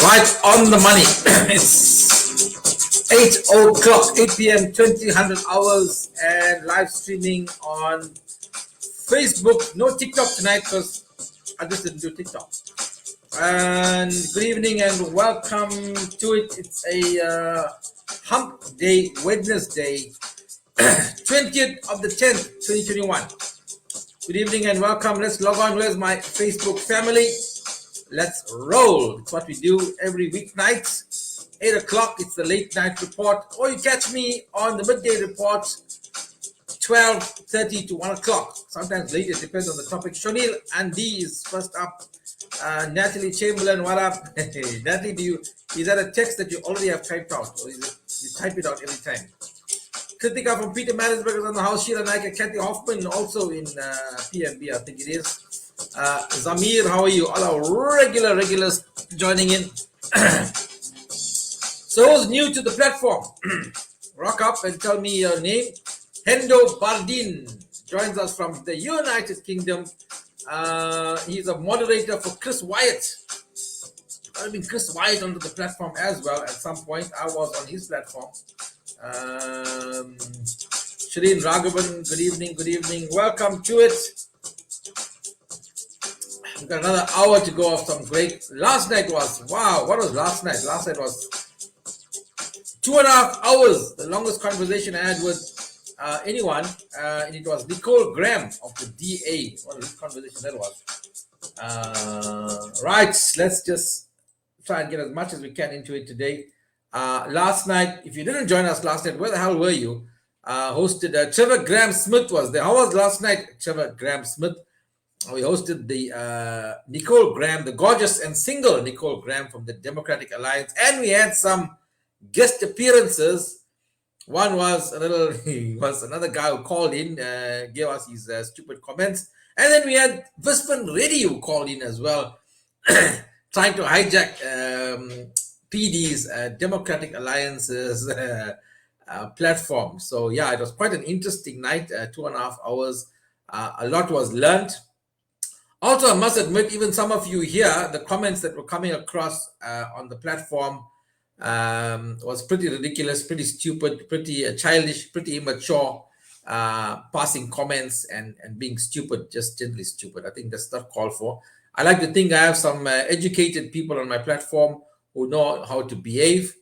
Right on the money. It's 8 o'clock, 8 p.m., 2000 hours, and live streaming on Facebook. No TikTok tonight because I just didn't do TikTok. And good evening and welcome to it. It's a hump day, Wednesday, 20th of the 10th, 2021. Good evening and welcome. Let's log on. Where's my Facebook family? Let's roll. It's what we do every weeknight. 8 o'clock, it's the late night report. Or you catch me on the midday report, 12:30 to 1 o'clock. Sometimes later, it depends on the topic. Shonil Andy is first up. Natalie Chamberlain, what up? Natalie, is that a text that you already have typed out? Or is it, you type it out every time? Kritika from Peter Marisburg is on the house. Sheila Naika, Kathy Hoffman also in PMB, I think it is. Zamir, how are you? All our regulars joining in. So who's new to the platform? Rock up and tell me your name. Hendo Bardin joins us from the United Kingdom. He's a moderator for Chris Wyatt. I mean, Chris Wyatt onto the platform as well. At some point, I was on his platform. Shireen Raghavan, good evening. Welcome to it. We've got another hour to go of some great. Last night was, wow, what was last night? Last night was 2.5 hours, the longest conversation I had with anyone. And it was Nicole Graham of the DA. What a good conversation that was. Right, let's just try and get as much as we can into it today. Last night, if you didn't join us last night, where the hell were you? Hosted Trevor Graham Smith was there. How was last night, Trevor Graham Smith? We hosted the Nicole Graham, the gorgeous and single Nicole Graham from the Democratic Alliance, and we had some guest appearances. One was another guy who called in, gave us his stupid comments, and then we had Vispan Reddy who called in as well, trying to hijack PD's Democratic Alliance's platform. So yeah, it was quite an interesting night, 2.5 hours. A lot was learned. Also, I must admit, even some of you here, the comments that were coming across on the platform was pretty ridiculous, pretty stupid, pretty childish, pretty immature, passing comments and being stupid, just gently stupid. I think that's not called for. I like to think I have some educated people on my platform who know how to behave.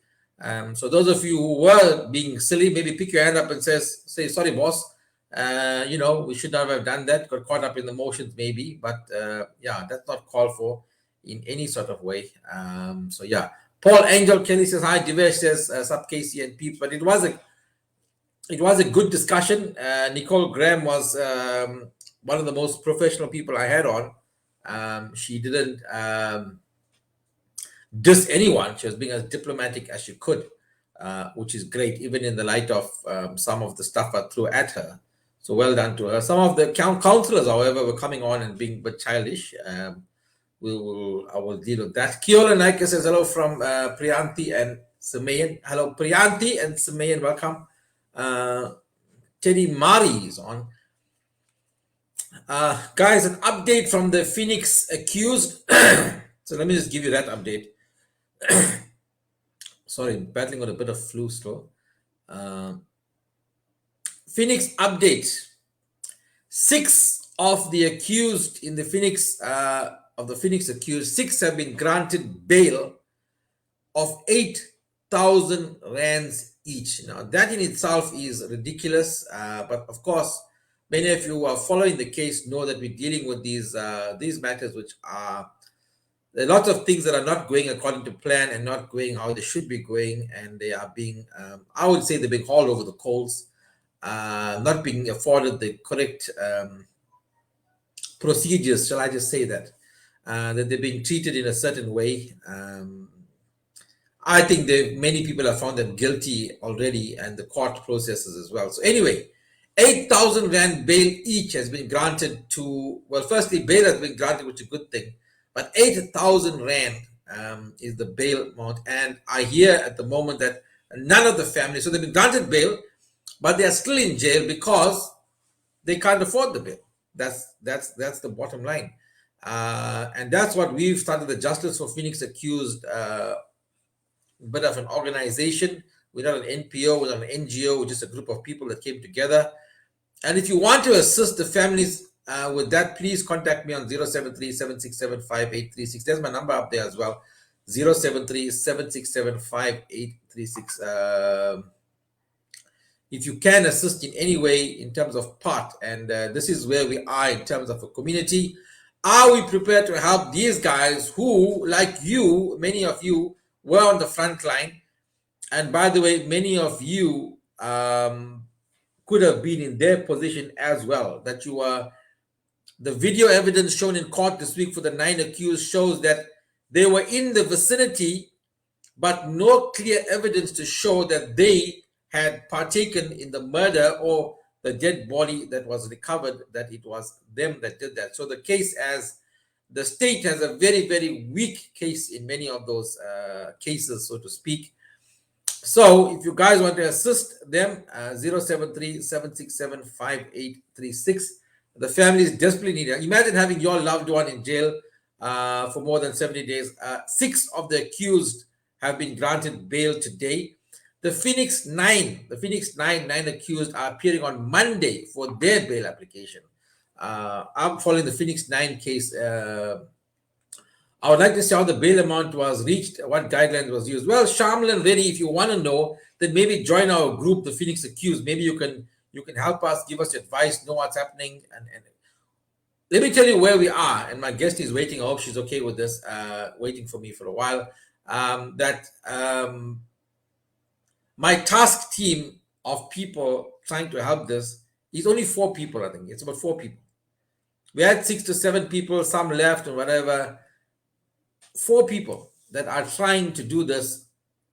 So those of you who were being silly, maybe pick your hand up and say, sorry, boss. We should not have done that, got caught up in the motions maybe, but yeah, that's not called for in any sort of way. So yeah, Paul Angel Kelly says, hi, Divas says, sub Casey and Peeps, but it was a good discussion. Nicole Graham was one of the most professional people I had on. She didn't diss anyone. She was being as diplomatic as she could, which is great, even in the light of some of the stuff I threw at her. So well done to her. Some of the councillors, however, were coming on and being a bit childish. I will deal with that. Kiola Naika says hello from Priyanti and Samayan. Hello, Priyanti and Samayan. Welcome. Teddy Mari is on. Guys, an update from the Phoenix accused. So let me just give you that update. Sorry, battling with a bit of flu still. Phoenix update. 6 of the accused in the Phoenix accused, 6 have been granted bail of 8,000 rands each. Now that in itself is ridiculous, but of course, many of you who are following the case know that we're dealing with these matters, which are there are lots of things that are not going according to plan and not going how they should be going, and they are being, I would say, they're being hauled over the coals. Not being afforded the correct procedures, shall I just say that they're being treated in a certain way. I think many people have found them guilty already, and the court processes as well. So anyway, 8,000 rand bail each has been granted to, well, firstly, bail has been granted, which is a good thing, but 8,000 rand is the bail amount. And I hear at the moment that none of the families, so they've been granted bail, but they are still in jail because they can't afford the bail. That's the bottom line. And that's what we've started, the Justice for Phoenix Accused, bit of an organization. We're not an NPO, we're not an NGO, we're just a group of people that came together. And if you want to assist the families with that, please contact me on 073-767-5836. There's my number up there as well, 073-767-5836. If you can assist in any way in terms of part, and this is where we are in terms of a community. Are we prepared to help these guys who, like you, many of you, were on the front line? And by the way, many of you could have been in their position as well, that you are. The video evidence shown in court this week for the 9 accused shows that they were in the vicinity, but no clear evidence to show that they had partaken in the murder or the dead body that was recovered, that it was them that did that. So the case, as the state has a very, very weak case in many of those cases, so to speak. So if you guys want to assist them, 073-767-5836. The families desperately need it. Imagine having your loved one in jail for more than 70 days. 6 of the accused have been granted bail today. The Phoenix 9 accused are appearing on Monday for their bail application. I'm following the Phoenix 9 case. I would like to see how the bail amount was reached, what guidelines was used. Well, Shamlan, really, if you want to know, then maybe join our group, the Phoenix Accused. Maybe you can help us, give us advice, know what's happening. And let me tell you where we are. And my guest is waiting. I hope she's okay with this, waiting for me for a while. My task team of people trying to help this is only 4 people, I think. It's about 4 people. We had 6 to 7 people, some left and whatever. 4 people that are trying to do this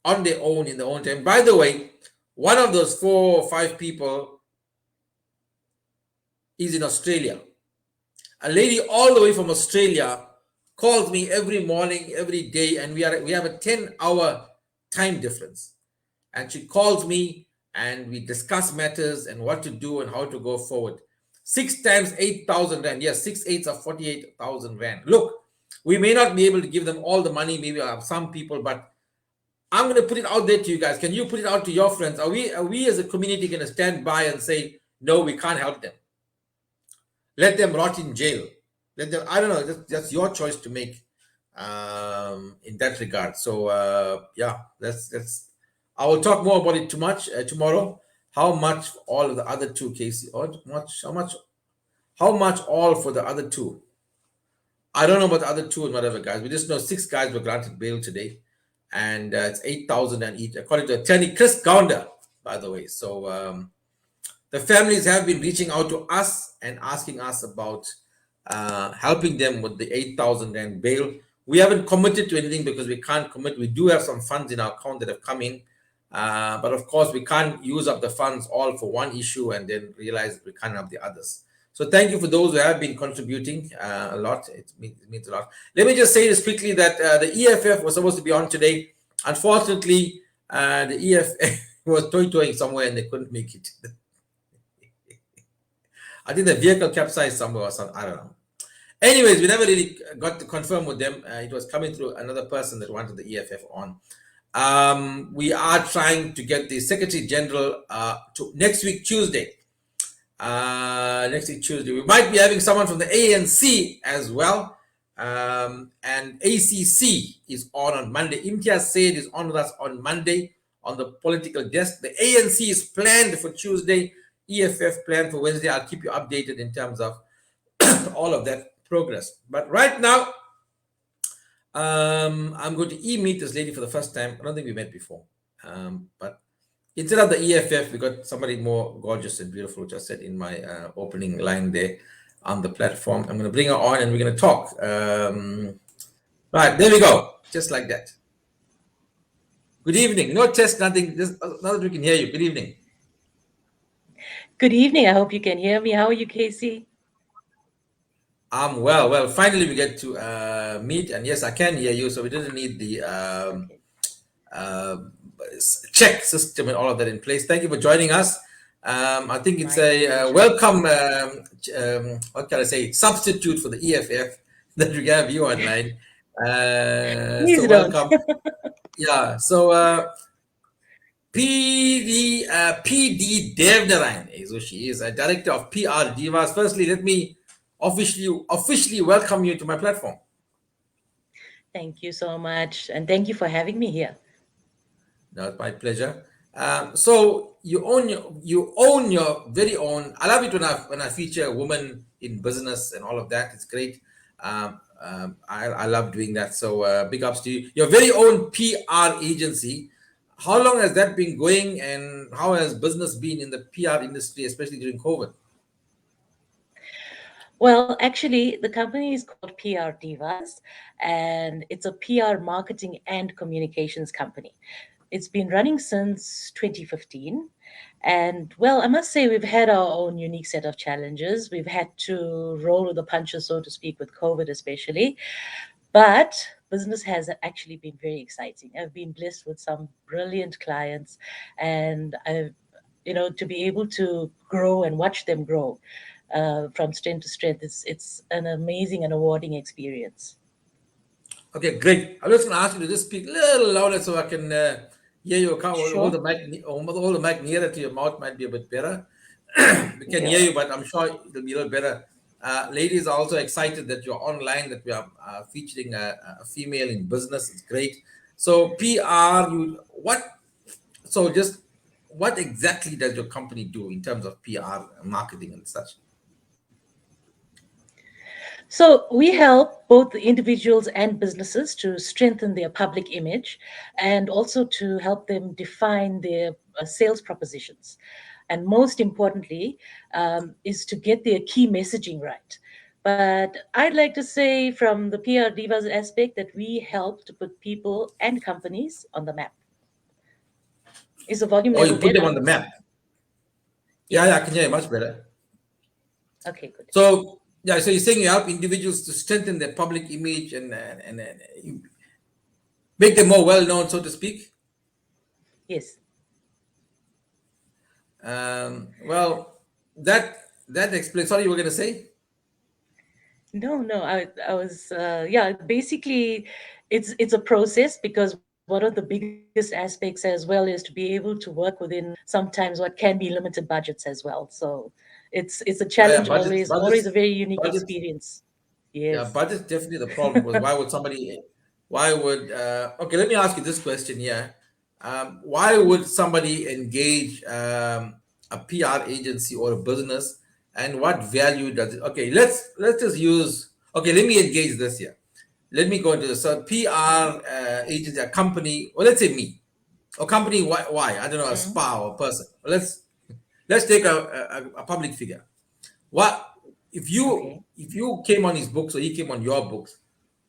on their own, in their own time. By the way, one of those 4 or 5 people is in Australia. A lady all the way from Australia calls me every morning, every day, and we have a 10-hour time difference. And she calls me and we discuss matters and what to do and how to go forward. 6 times 8,000 rand. Yes, 6 8s are 48,000 rand. Look, we may not be able to give them all the money, maybe some people, but I'm going to put it out there to you guys. Can you put it out to your friends? Are we as a community going to stand by and say, no, we can't help them? Let them rot in jail. Let them, I don't know, that's your choice to make in that regard. So, yeah, that's. I will talk more about it tomorrow. How much all of the other 2 cases, how much all for the other 2? I don't know about the other 2 and whatever, guys. We just know 6 guys were granted bail today, and it's 8,000 and each, according to attorney Chris Gounder, by the way. So the families have been reaching out to us and asking us about helping them with the 8,000 and bail. We haven't committed to anything because we can't commit. We do have some funds in our account that have come in, but of course we can't use up the funds all for one issue and then realize that we can't have the others. So thank you for those who have been contributing a lot. It means a lot. Let me just say this quickly, that the EFF was supposed to be on today. Unfortunately, the EFF was toy-toying somewhere and they couldn't make it. I think the vehicle capsized somewhere or something. I don't know. Anyways, we never really got to confirm with them. It was coming through another person that wanted the EFF on. We are trying to get the Secretary General to next week, Tuesday. We might be having someone from the ANC as well, and ACC is on Monday. Imtiaz Said is on with us on Monday on the political desk. The ANC is planned for Tuesday, EFF planned for Wednesday. I'll keep you updated in terms of all of that progress. But right now, I'm going to meet this lady for the first time. I don't think we met before, but instead of the EFF, we got somebody more gorgeous and beautiful, which I said in my opening line there on the platform. I'm going to bring her on and we're going to talk. Right, there we go. Just like that. Good evening. No test, nothing. Just now that we can hear you. Good evening. Good evening. I hope you can hear me. How are you, Casey? I'm well. Well, finally we get to meet. And yes, I can hear you. So we didn't need the check system and all of that in place. Thank you for joining us. I think it's a welcome, what can I say, substitute for the EFF. that we have you online. So Please don't. welcome. Yeah. So PD Devnarain, so she is a director of PR Divas. Firstly, let me officially welcome you to my platform. Thank you so much. And thank you for having me here. No, it's my pleasure. So you own your very own. I love it when I feature a woman in business and all of that. It's great. I love doing that. So big ups to you. Your very own PR agency. How long has that been going, and how has business been in the PR industry, especially during COVID? Well, actually, the company is called PR Divas, and it's a PR marketing and communications company. It's been running since 2015. And well, I must say, we've had our own unique set of challenges. We've had to roll with the punches, so to speak, with COVID, especially. But business has actually been very exciting. I've been blessed with some brilliant clients, and to be able to grow and watch them grow from strength to strength, it's an amazing and rewarding experience. Okay, great. I'm just going to ask you to just speak a little louder so I can hear you. Hold Sure. the mic, hold the mic nearer to your mouth might be a bit better. We can hear Yeah. you, but I'm sure it'll be a little better. Ladies are also excited that you're online, that we are featuring a female in business. It's great. So PR, just what exactly does your company do in terms of PR marketing and such? So we help both the individuals and businesses to strengthen their public image and also to help them define their sales propositions. And most importantly, is to get their key messaging right. But I'd like to say, from the PR Divas aspect, that we help to put people and companies on the map. Is the volume Or you level put them better? on the map. Yeah, Yes. yeah, I can hear you much better. Okay, good. So yeah, so you're saying you help individuals to strengthen their public image and you make them more well known, so to speak. Yes. Well, that explains. Sorry, you were going to say. No, no, I was, yeah, basically it's a process, because one of the biggest aspects as well is to be able to work within sometimes what can be limited budgets as well. So it's a Yeah, challenge, yeah, budgets, always a budgets, very unique budgets. experience. Yeah, Yes. budget's definitely the problem because why would somebody? Why would? Okay, let me ask you this question here. Why would somebody engage a PR agency or a business, and what value does it? Okay, let's just use. Okay, let me engage this here. Let me go to the so Mm, PR agency, a company, or let's say me, or company. Why? I don't know, a mm, spa or a person. Let's take a public figure. What okay. if you came on his books or he came on your books?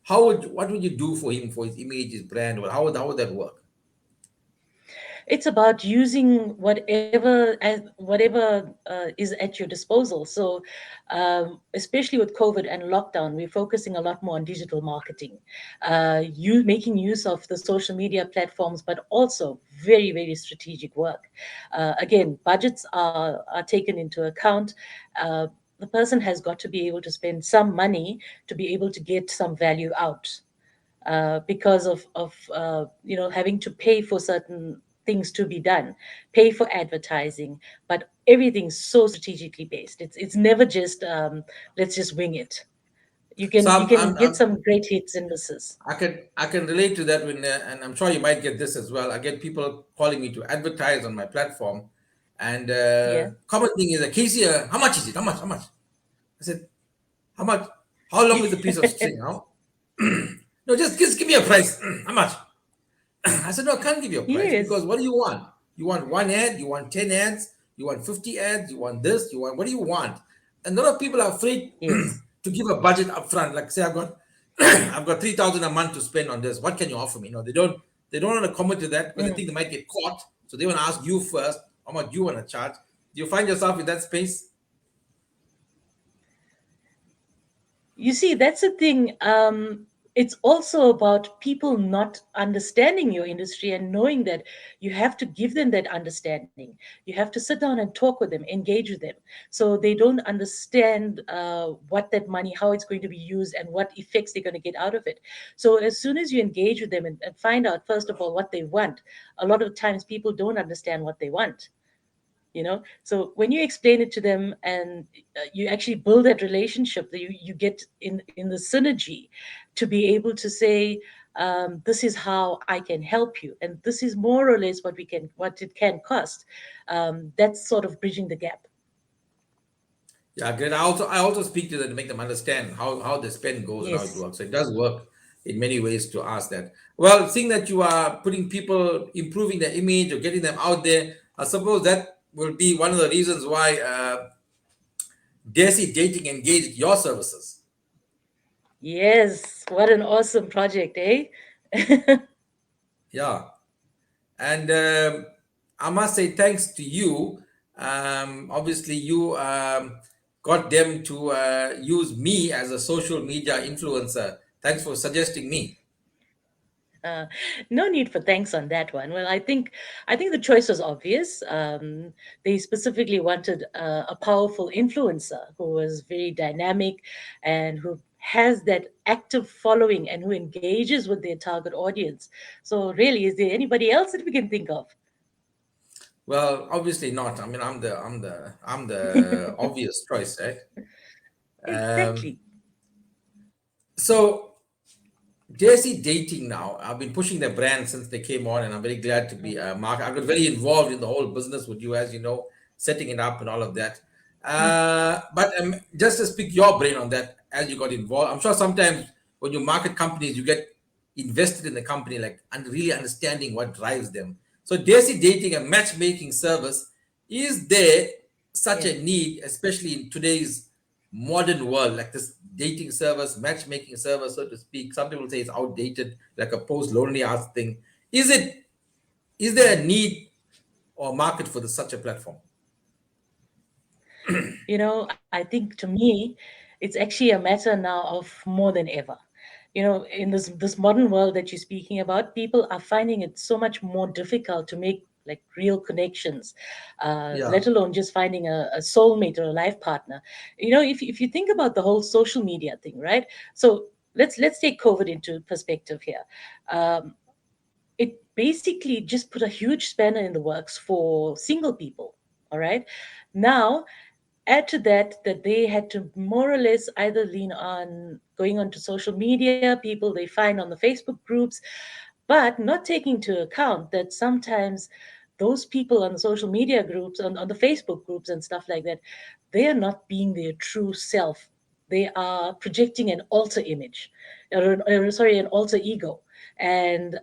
What would you do for him, for his image, his brand, or how would that work? It's about using whatever is at your disposal. So especially with COVID and lockdown, we're focusing a lot more on digital marketing, you making use of the social media platforms, but also very, very strategic work. Again, budgets are taken into account. The person has got to be able to spend some money to be able to get some value out, because of having to pay for certain things to be done, pay for advertising, but everything's so strategically based. It's never just let's just wing it. You So can you can get some great hits and misses. I can relate to that when and I'm sure you might get this as well. I get people calling me to advertise on my platform, and Yeah. common thing is like, Casey, how much is it? How much? How much? I said, how much? How long is the piece of string? How? No, just give me a price. How much? I said, no, I can't give you a price because Yes. what do you want? You want one ad? You want 10 ads? You want 50 ads? You want this? You want what do you want? And a lot of people are afraid Yes. to give a budget up front. Like say I've got I've got 3,000 a month to spend on this. What can you offer me? No, they don't want to commit to that because they Mm. think they might get caught. So they want to ask you first how much you want to charge. Do you find yourself in that space? You see, that's the thing. it's also about people not understanding your industry and knowing that you have to give them that understanding. You have to sit down and talk with them, engage with them, so they don't understand what that money, how it's going to be used, and what effects they're going to get out of it. So as soon as you engage with them and find out, first of all, what they want, a lot of times people don't understand what they want. So when you explain it to them, and you actually build that relationship, that you get in the synergy to be able to say, this is how I can help you, and this is more or less what it can cost. That's sort of bridging the gap. Yeah, great. I also speak to them to make them understand how the spend goes and how it Yes. works. So it does work in many ways to ask that. Well, seeing that you are putting people, improving their image or getting them out there, I suppose that will be one of the reasons why Desi Dating engaged your services. Yes, what an awesome project, eh? Yeah, and I must say thanks to you. Obviously, you got them to use me as a social media influencer. Thanks for suggesting me. Uh, no need for thanks on that one. Well, I think the choice was obvious. They specifically wanted a powerful influencer who was very dynamic and who has that active following and who engages with their target audience. So, really, is there anybody else that we can think of? Well, obviously not. I mean, I'm the obvious choice, right? Um, Exactly. so Desi Dating now, I've been pushing the brand since they came on, and I'm very glad to be a market. I got very involved in the whole business with you, as you know, setting it up and all of that. But just to speak your brain on that, as you got involved, I'm sure sometimes when you market companies, you get invested in the company, like and really understanding what drives them. So, Desi Dating, a matchmaking service, is there such Yeah. a need, especially in today's modern world, like this dating service, matchmaking service, so to speak? Some people say it's outdated, like a post lonely ass thing. Is there a need or market for such a platform? I think to me, it's actually a matter now of more than ever. In this modern world that you're speaking about, people are finding it so much more difficult to make like real connections, Yeah. let alone just finding a soulmate or a life partner. If you think about the whole social media thing, right? So let's take COVID into perspective here. Um, it basically just put a huge spanner in the works for single people. All right. Now, add to that they had to more or less either lean on going onto social media, people they find on the Facebook groups, but not taking into account that sometimes those people on the social media groups, on the Facebook groups and stuff like that, they are not being their true self. They are projecting an alter image, or sorry, an alter ego. And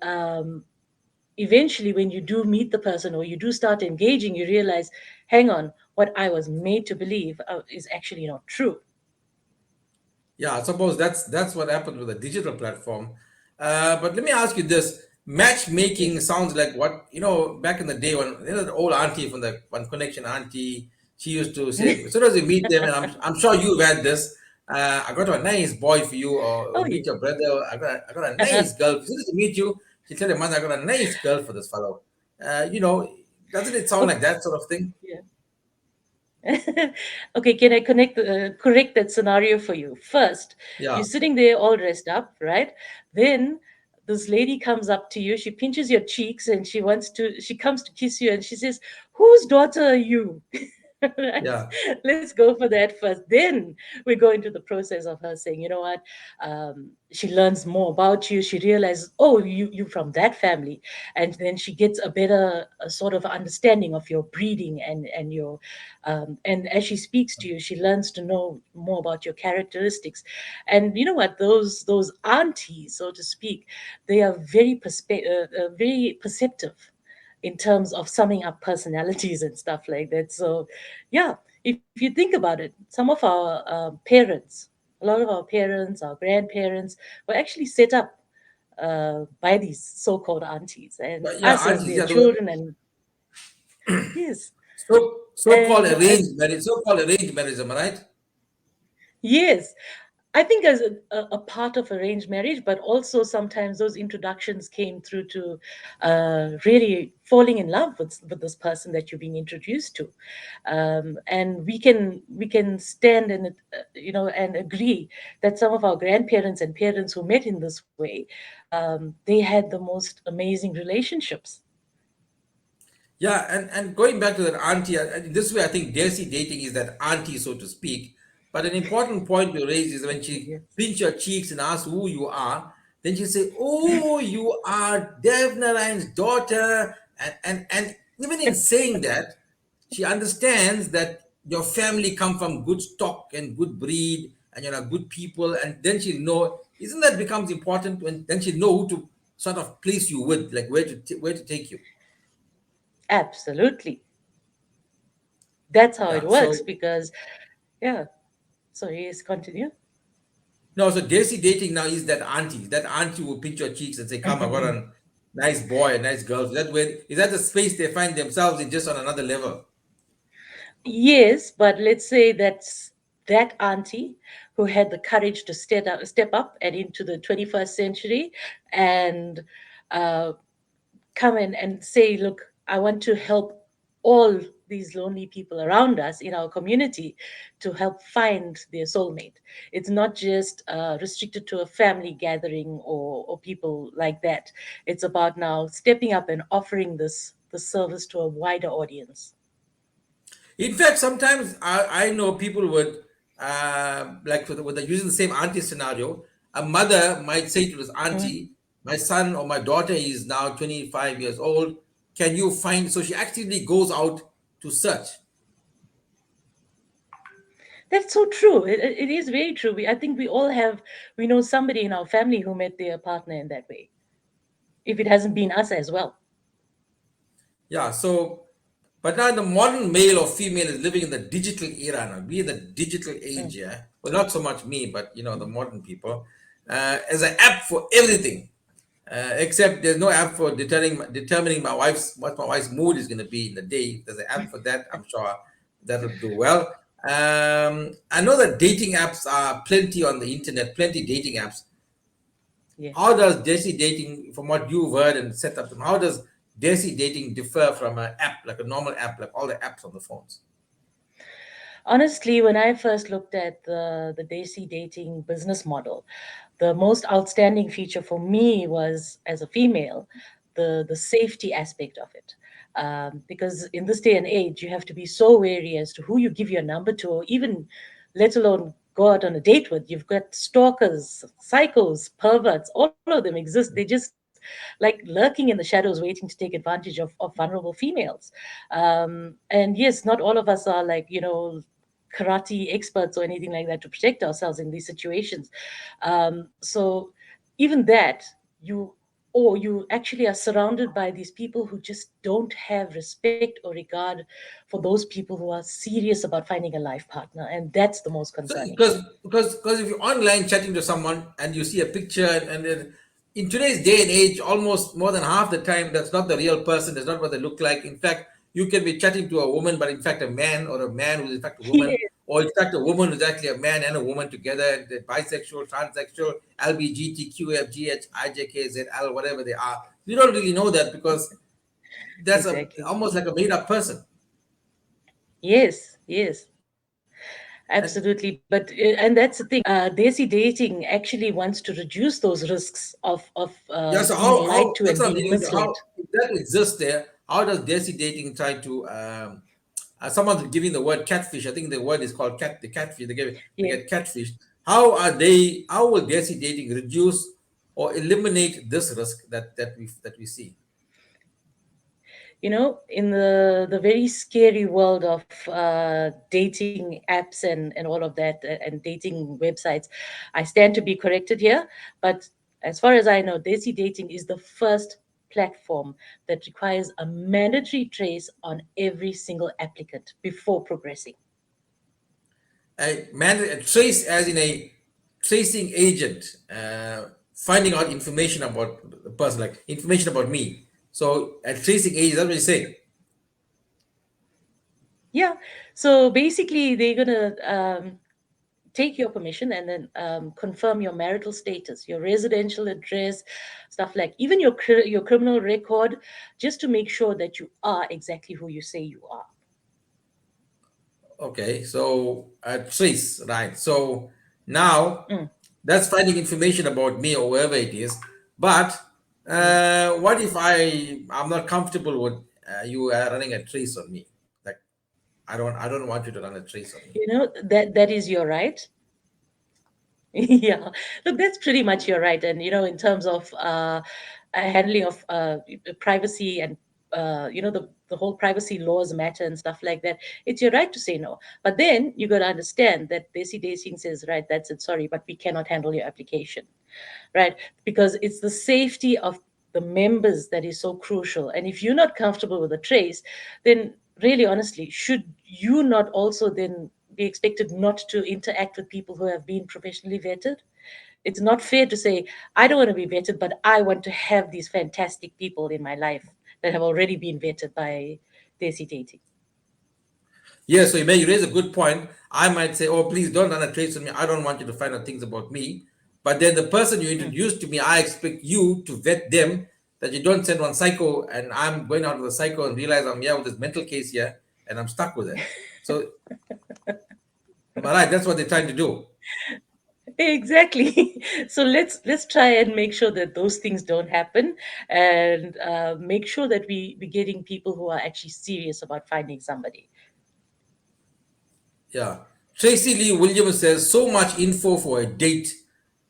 eventually, when you do meet the person or you do start engaging, you realize, hang on, what I was made to believe is actually not true. Yeah, I suppose that's what happened with the digital platform. But let me ask you this: matchmaking Yes. sounds like what back in the day when the old auntie from the One Connection auntie. She used to say, as soon as you meet them, and I'm sure you've had this. I got a nice boy for you, or Oh, meet yes. your brother. I got a nice girl. As soon as you meet you, she tell your mother, I got a nice girl for this fellow. You know, doesn't it sound like Okay. that sort of thing? Yeah. Okay, can I correct that scenario for you? First, Yeah, you're sitting there all dressed up, right? Then this lady comes up to you, she pinches your cheeks and she comes to kiss you and she says, "Whose daughter are you?" Right? yeah. Let's go for that first. Then we go into the process of her saying, you know what? She learns more about you. She realizes, oh, you from that family, and then she gets a better sort of understanding of your breeding and your and as she speaks to you, she learns to know more about your characteristics. And you know what? Those aunties, so to speak, they are very perceptive in terms of summing up personalities and stuff like that. So, yeah, if you think about it, some of our parents, a lot of our parents, our grandparents were actually set up by these so-called aunties, and But yeah, us as aunties, their yeah, children. And yes, so and so-called arranged marriage, am I right? yes, I think as a part of arranged marriage, but also sometimes those introductions came through to really falling in love with this person that you're being introduced to, and we can stand and and agree that some of our grandparents and parents who met in this way, they had the most amazing relationships. Yeah, and going back to that auntie, this way I think Desi dating is that auntie, so to speak. But an important point you raise is when she Yes. pinch your cheeks and asks who you are, then she say, "Oh, you are Devnarain's daughter," and even in saying that, she understands that your family come from good stock and good breed, and you're good people, and then she'll know. Isn't that becomes important when then she'll know who to sort of place you with, like where to take you. Absolutely, that's how it Yeah, works. so. Because yeah, so yes, continue. No, so Desi dating now is that auntie. That auntie will pinch your cheeks and say, "Come, I got a nice boy, a nice girl." Is that the space they find themselves in, just on another level? Yes, but let's say that's that auntie who had the courage to step up and into the 21st century and uh, come in and say, look, I want to help all these lonely people around us in our community to help find their soulmate. It's not just restricted to a family gathering or people like that. It's about now stepping up and offering this service to a wider audience. In fact, sometimes I know people would like using the same auntie scenario. A mother might say to this Mhm. auntie, "My son or my daughter is now 25 years old. Can you find?" So she actively goes out to search. That's so true. It is very true. I think we know somebody in our family who met their partner in that way, if it hasn't been us as well. Yeah, so, but now the modern male or female is living in the digital era now. We in the digital age, Mm. yeah. Well, not so much me, but the modern people, as an app for everything. Except there's no app for determining what my wife's mood is going to be in the day. If there's an app for that, I'm sure that'll do well. I know that dating apps are plenty on the internet, plenty dating apps. How Yes. does Desi dating, from what you've heard and set up, how does Desi dating differ from an app, like a normal app, like all the apps on the phones? Honestly, when I first looked at the Desi dating business model, the most outstanding feature for me was, as a female, the safety aspect of it. Because in this day and age, you have to be so wary as to who you give your number to, or even let alone go out on a date with. You've got stalkers, psychos, perverts, all of them exist. They just like lurking in the shadows waiting to take advantage of vulnerable females. And yes, not all of us are like, karate experts or anything like that to protect ourselves in these situations. So even that, you or you actually are surrounded by these people who just don't have respect or regard for those people who are serious about finding a life partner, and that's the most So concerning. because if you're online chatting to someone and you see a picture, and then in today's day and age, almost more than half the time that's not the real person, that's not what they look like. In fact, you can be chatting to a woman, but in fact a man, or a man who's in fact a woman, Yes, or in fact a woman who's actually a man and a woman together, and they're bisexual, transsexual, LBGTQFGH, whatever they are. You don't really know that because that's exactly. almost like a made up person. Yes, absolutely. And But and that's the thing. Desi dating actually wants to reduce those risks of yeah, so being lied how to that's and what I'm being meaning. So misled. how, if that exists there, how does Desi dating try to someone's giving the word catfish? I think the word is called the catfish. They Yeah. get catfish. How will Desi dating reduce or eliminate this risk that we see? In the very scary world of dating apps and all of that, and dating websites, I stand to be corrected here, but as far as I know, Desi dating is the first platform that requires a mandatory trace on every single applicant before progressing. A trace, as in a tracing agent, finding out information about the person, like information about me. So a tracing agent, that's what you say. Yeah. So basically, they're gonna take your permission and then confirm your marital status, your residential address, stuff like even your criminal record, just to make sure that you are exactly who you say you are. Okay, so trace, right? So now Mm, that's finding information about me or whoever it is. But mm. what if I'm not comfortable with you running a trace on me? Like I don't want you to run a trace on me. That is your right. Yeah, look, that's pretty much your right. And in terms of handling of privacy and the whole privacy laws matter and stuff like that, it's your right to say no. But then you got to understand that Desi Dating says, right, that's it, sorry, but we cannot handle your application, right? Because it's the safety of the members that is so crucial. And if you're not comfortable with the trace, then really honestly, should you not also then be expected not to interact with people who have been professionally vetted? It's not fair to say, I don't want to be vetted, but I want to have these fantastic people in my life that have already been vetted by Desi Dating. Yeah, so you raise a good point. I might say, oh, please don't run a trace on me. I don't want you to find out things about me. But then the person you Mm. introduced to me, I expect you to vet them, that you don't send one psycho and I'm going out with a psycho and realize I'm here with this mental case here and I'm stuck with it. So, am I right? That's what they're trying to do. Exactly. So let's try and make sure that those things don't happen, and make sure that we're getting people who are actually serious about finding somebody. Yeah. Tracy Lee Williams says, so much info for a date.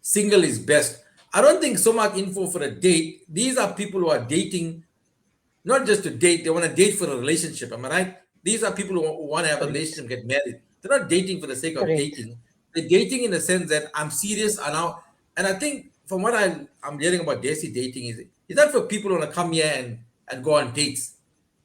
Single is best. I don't think so much info for a date. These are people who are dating, not just to date, they want to date for a relationship. Am I right? These are people who want to have a Correct. relationship, get married. They're not dating for the sake of Correct. dating. They're dating in the sense that I'm serious and now. And I think from what I'm hearing about Desi dating is it's not for people who want to come here and go on dates.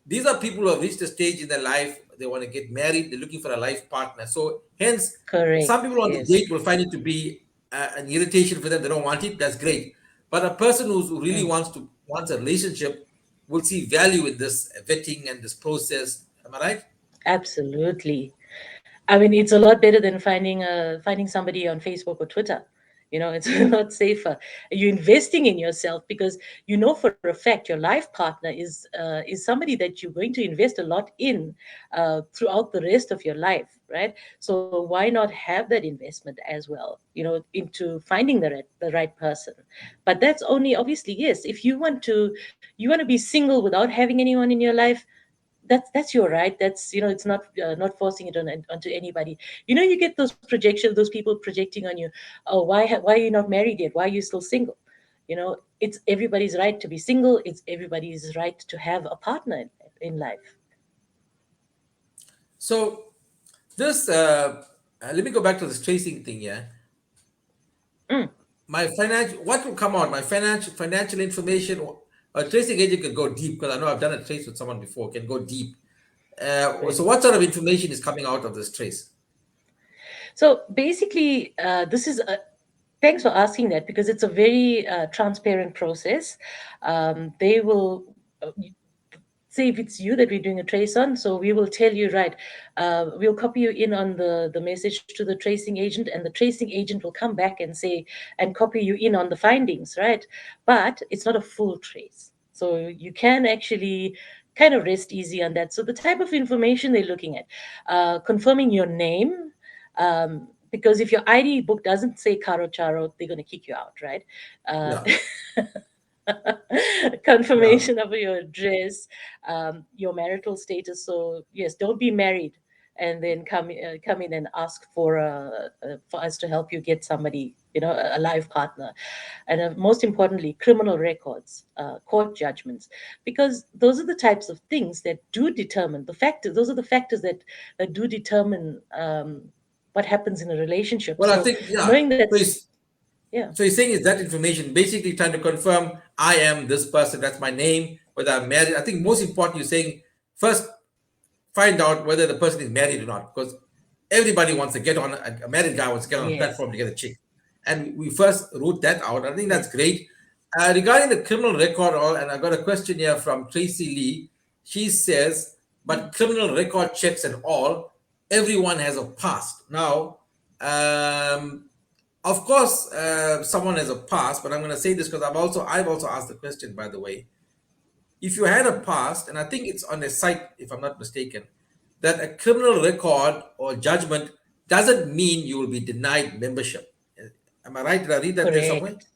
These are people who have reached a stage in their life, they want to get married, they're looking for a life partner. So hence, some Correct. people on the Yes. date will find it to be an irritation for them. They don't want it. That's great. But a person who really Mm. wants a relationship will see value in this vetting and this process. Am I right? Absolutely. I mean, it's a lot better than finding somebody on Facebook or Twitter. It's a lot safer. You're investing in yourself because you know for a fact your life partner is somebody that you're going to invest a lot in throughout the rest of your life, right? So why not have that investment as well? Into finding the right person. But that's only obviously, yes, if you want to be single without having anyone in your life, that's your right. That's it's not forcing it onto anybody. You get those projections, those people projecting on you. Oh, why are you not married yet? Why are you still single? It's everybody's right to be single. It's everybody's right to have a partner in life. So this let me go back to this tracing thing. Yeah, Mm, my financial what will come out? My financial information. A tracing agent can go deep because I know I've done a trace with someone before. Can go deep. So really. what sort of information is coming out of this trace? So basically, this is a thanks for asking that, because it's a very transparent process. They will say if it's you that we're doing a trace on, so we will tell you, right, we'll copy you in on the message to the tracing agent, and the tracing agent will come back and say and copy you in on the findings, right? But it's not a full trace, so you can actually kind of rest easy on that. So the type of information they're looking at, confirming your name, because if your ID book doesn't say Caro Charo, they're going to kick you out, right? uh, Yeah, yeah. Confirmation of your address, your marital status. So yes, don't be married and then come in and ask for us to help you get somebody, a life partner. And most importantly, criminal records, court judgments, because those are the types of things that do determine the factors. Those are the factors that do determine what happens in a relationship. Well, I So think yeah. knowing that, So he's yeah. so he's saying is that information basically trying to confirm I am this person. That's my name. Whether I'm married. I think most important you're saying first find out whether the person is married or not, because everybody wants to get on a married guy wants to get on a Yes. platform to get a chick, and we first root that out. I think that's Yes. great. Regarding the criminal record, all, and I got a question here from Tracy Lee. She says, Mm. but criminal record checks and all, everyone has a past. Now, Um, of course, someone has a past, but I'm going to say this because I've also asked the question, by the way. If you had a past, and I think it's on a site, if I'm not mistaken, that a criminal record or judgment doesn't mean you will be denied membership. Am I right? Did I read that there somewhere? Correct.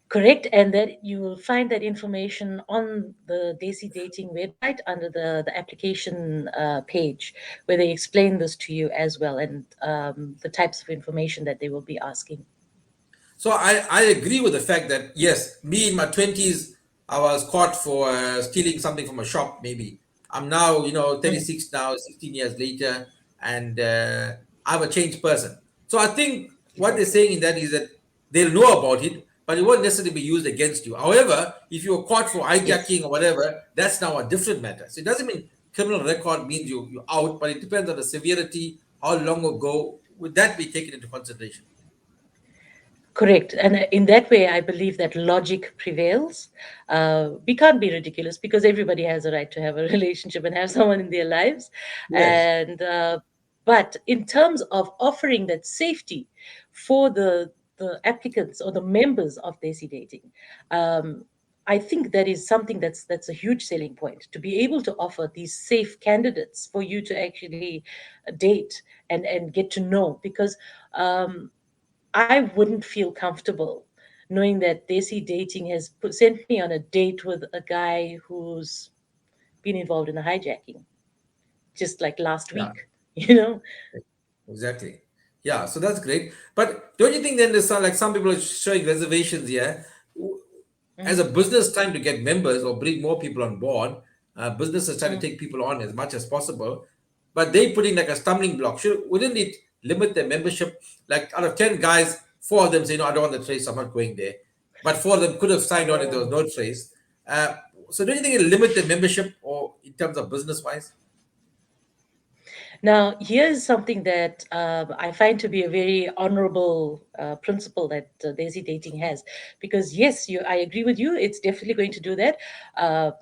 Correct, and that you will find that information on the Desi Dating website under the application page, where they explain this to you as well, and the types of information that they will be asking. So I agree with the fact that yes, me in my 20s, I was caught for stealing something from a shop. Maybe I'm now 36 now, 16 years later, and I'm a changed person. So I think what they're Exactly. saying in that is that they'll know about it, but it won't necessarily be used against you. However, if you were caught for Yes. hijacking or whatever, that's now a different matter. So it doesn't mean criminal record means you're out, but it depends on the severity, how long ago would that be taken into consideration. Correct. And in that way, I believe that logic prevails. We can't be ridiculous because everybody has a right to have a relationship and have someone in their lives. Yes. And but in terms of offering that safety for the applicants or the members of Desi Dating, um, I think that is something that's a huge selling point, to be able to offer these safe candidates for you to actually date and get to know. Because I wouldn't feel comfortable knowing that Desi Dating has sent me on a date with a guy who's been involved in a hijacking just like last Yeah. week, you know? Exactly. Yeah, so that's great. But don't you think then there's like some people are showing reservations here? As a Mm, business trying to get members or bring more people on board, businesses trying to mm. take people on as much as possible, but they put in like a stumbling block. Wouldn't it limit their membership? Like out of 10 guys, four of them say, no, I don't want the trace, I'm not going there. But four of them could have signed on if there was Oh. no trace. So don't you think it'll limit their membership or in terms of business wise? Now, here's something that I find to be a very honorable principle that Daisy Dating has, because yes, I agree with you. It's definitely going to do that.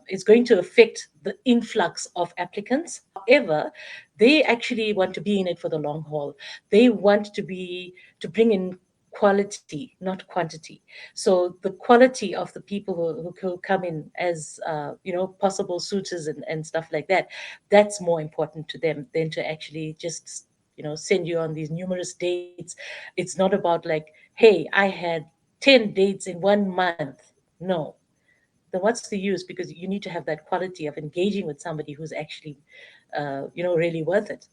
It's going to affect the influx of applicants. However, they actually want to be in it for the long haul. They want to bring in quality, not quantity. So the quality of the people who come in as possible suitors and stuff like that, that's more important to them than to actually just send you on these numerous dates. It's not about like, hey, I had 10 dates in 1 month. No. Then what's the use? Because you need to have that quality of engaging with somebody who's actually really worth it.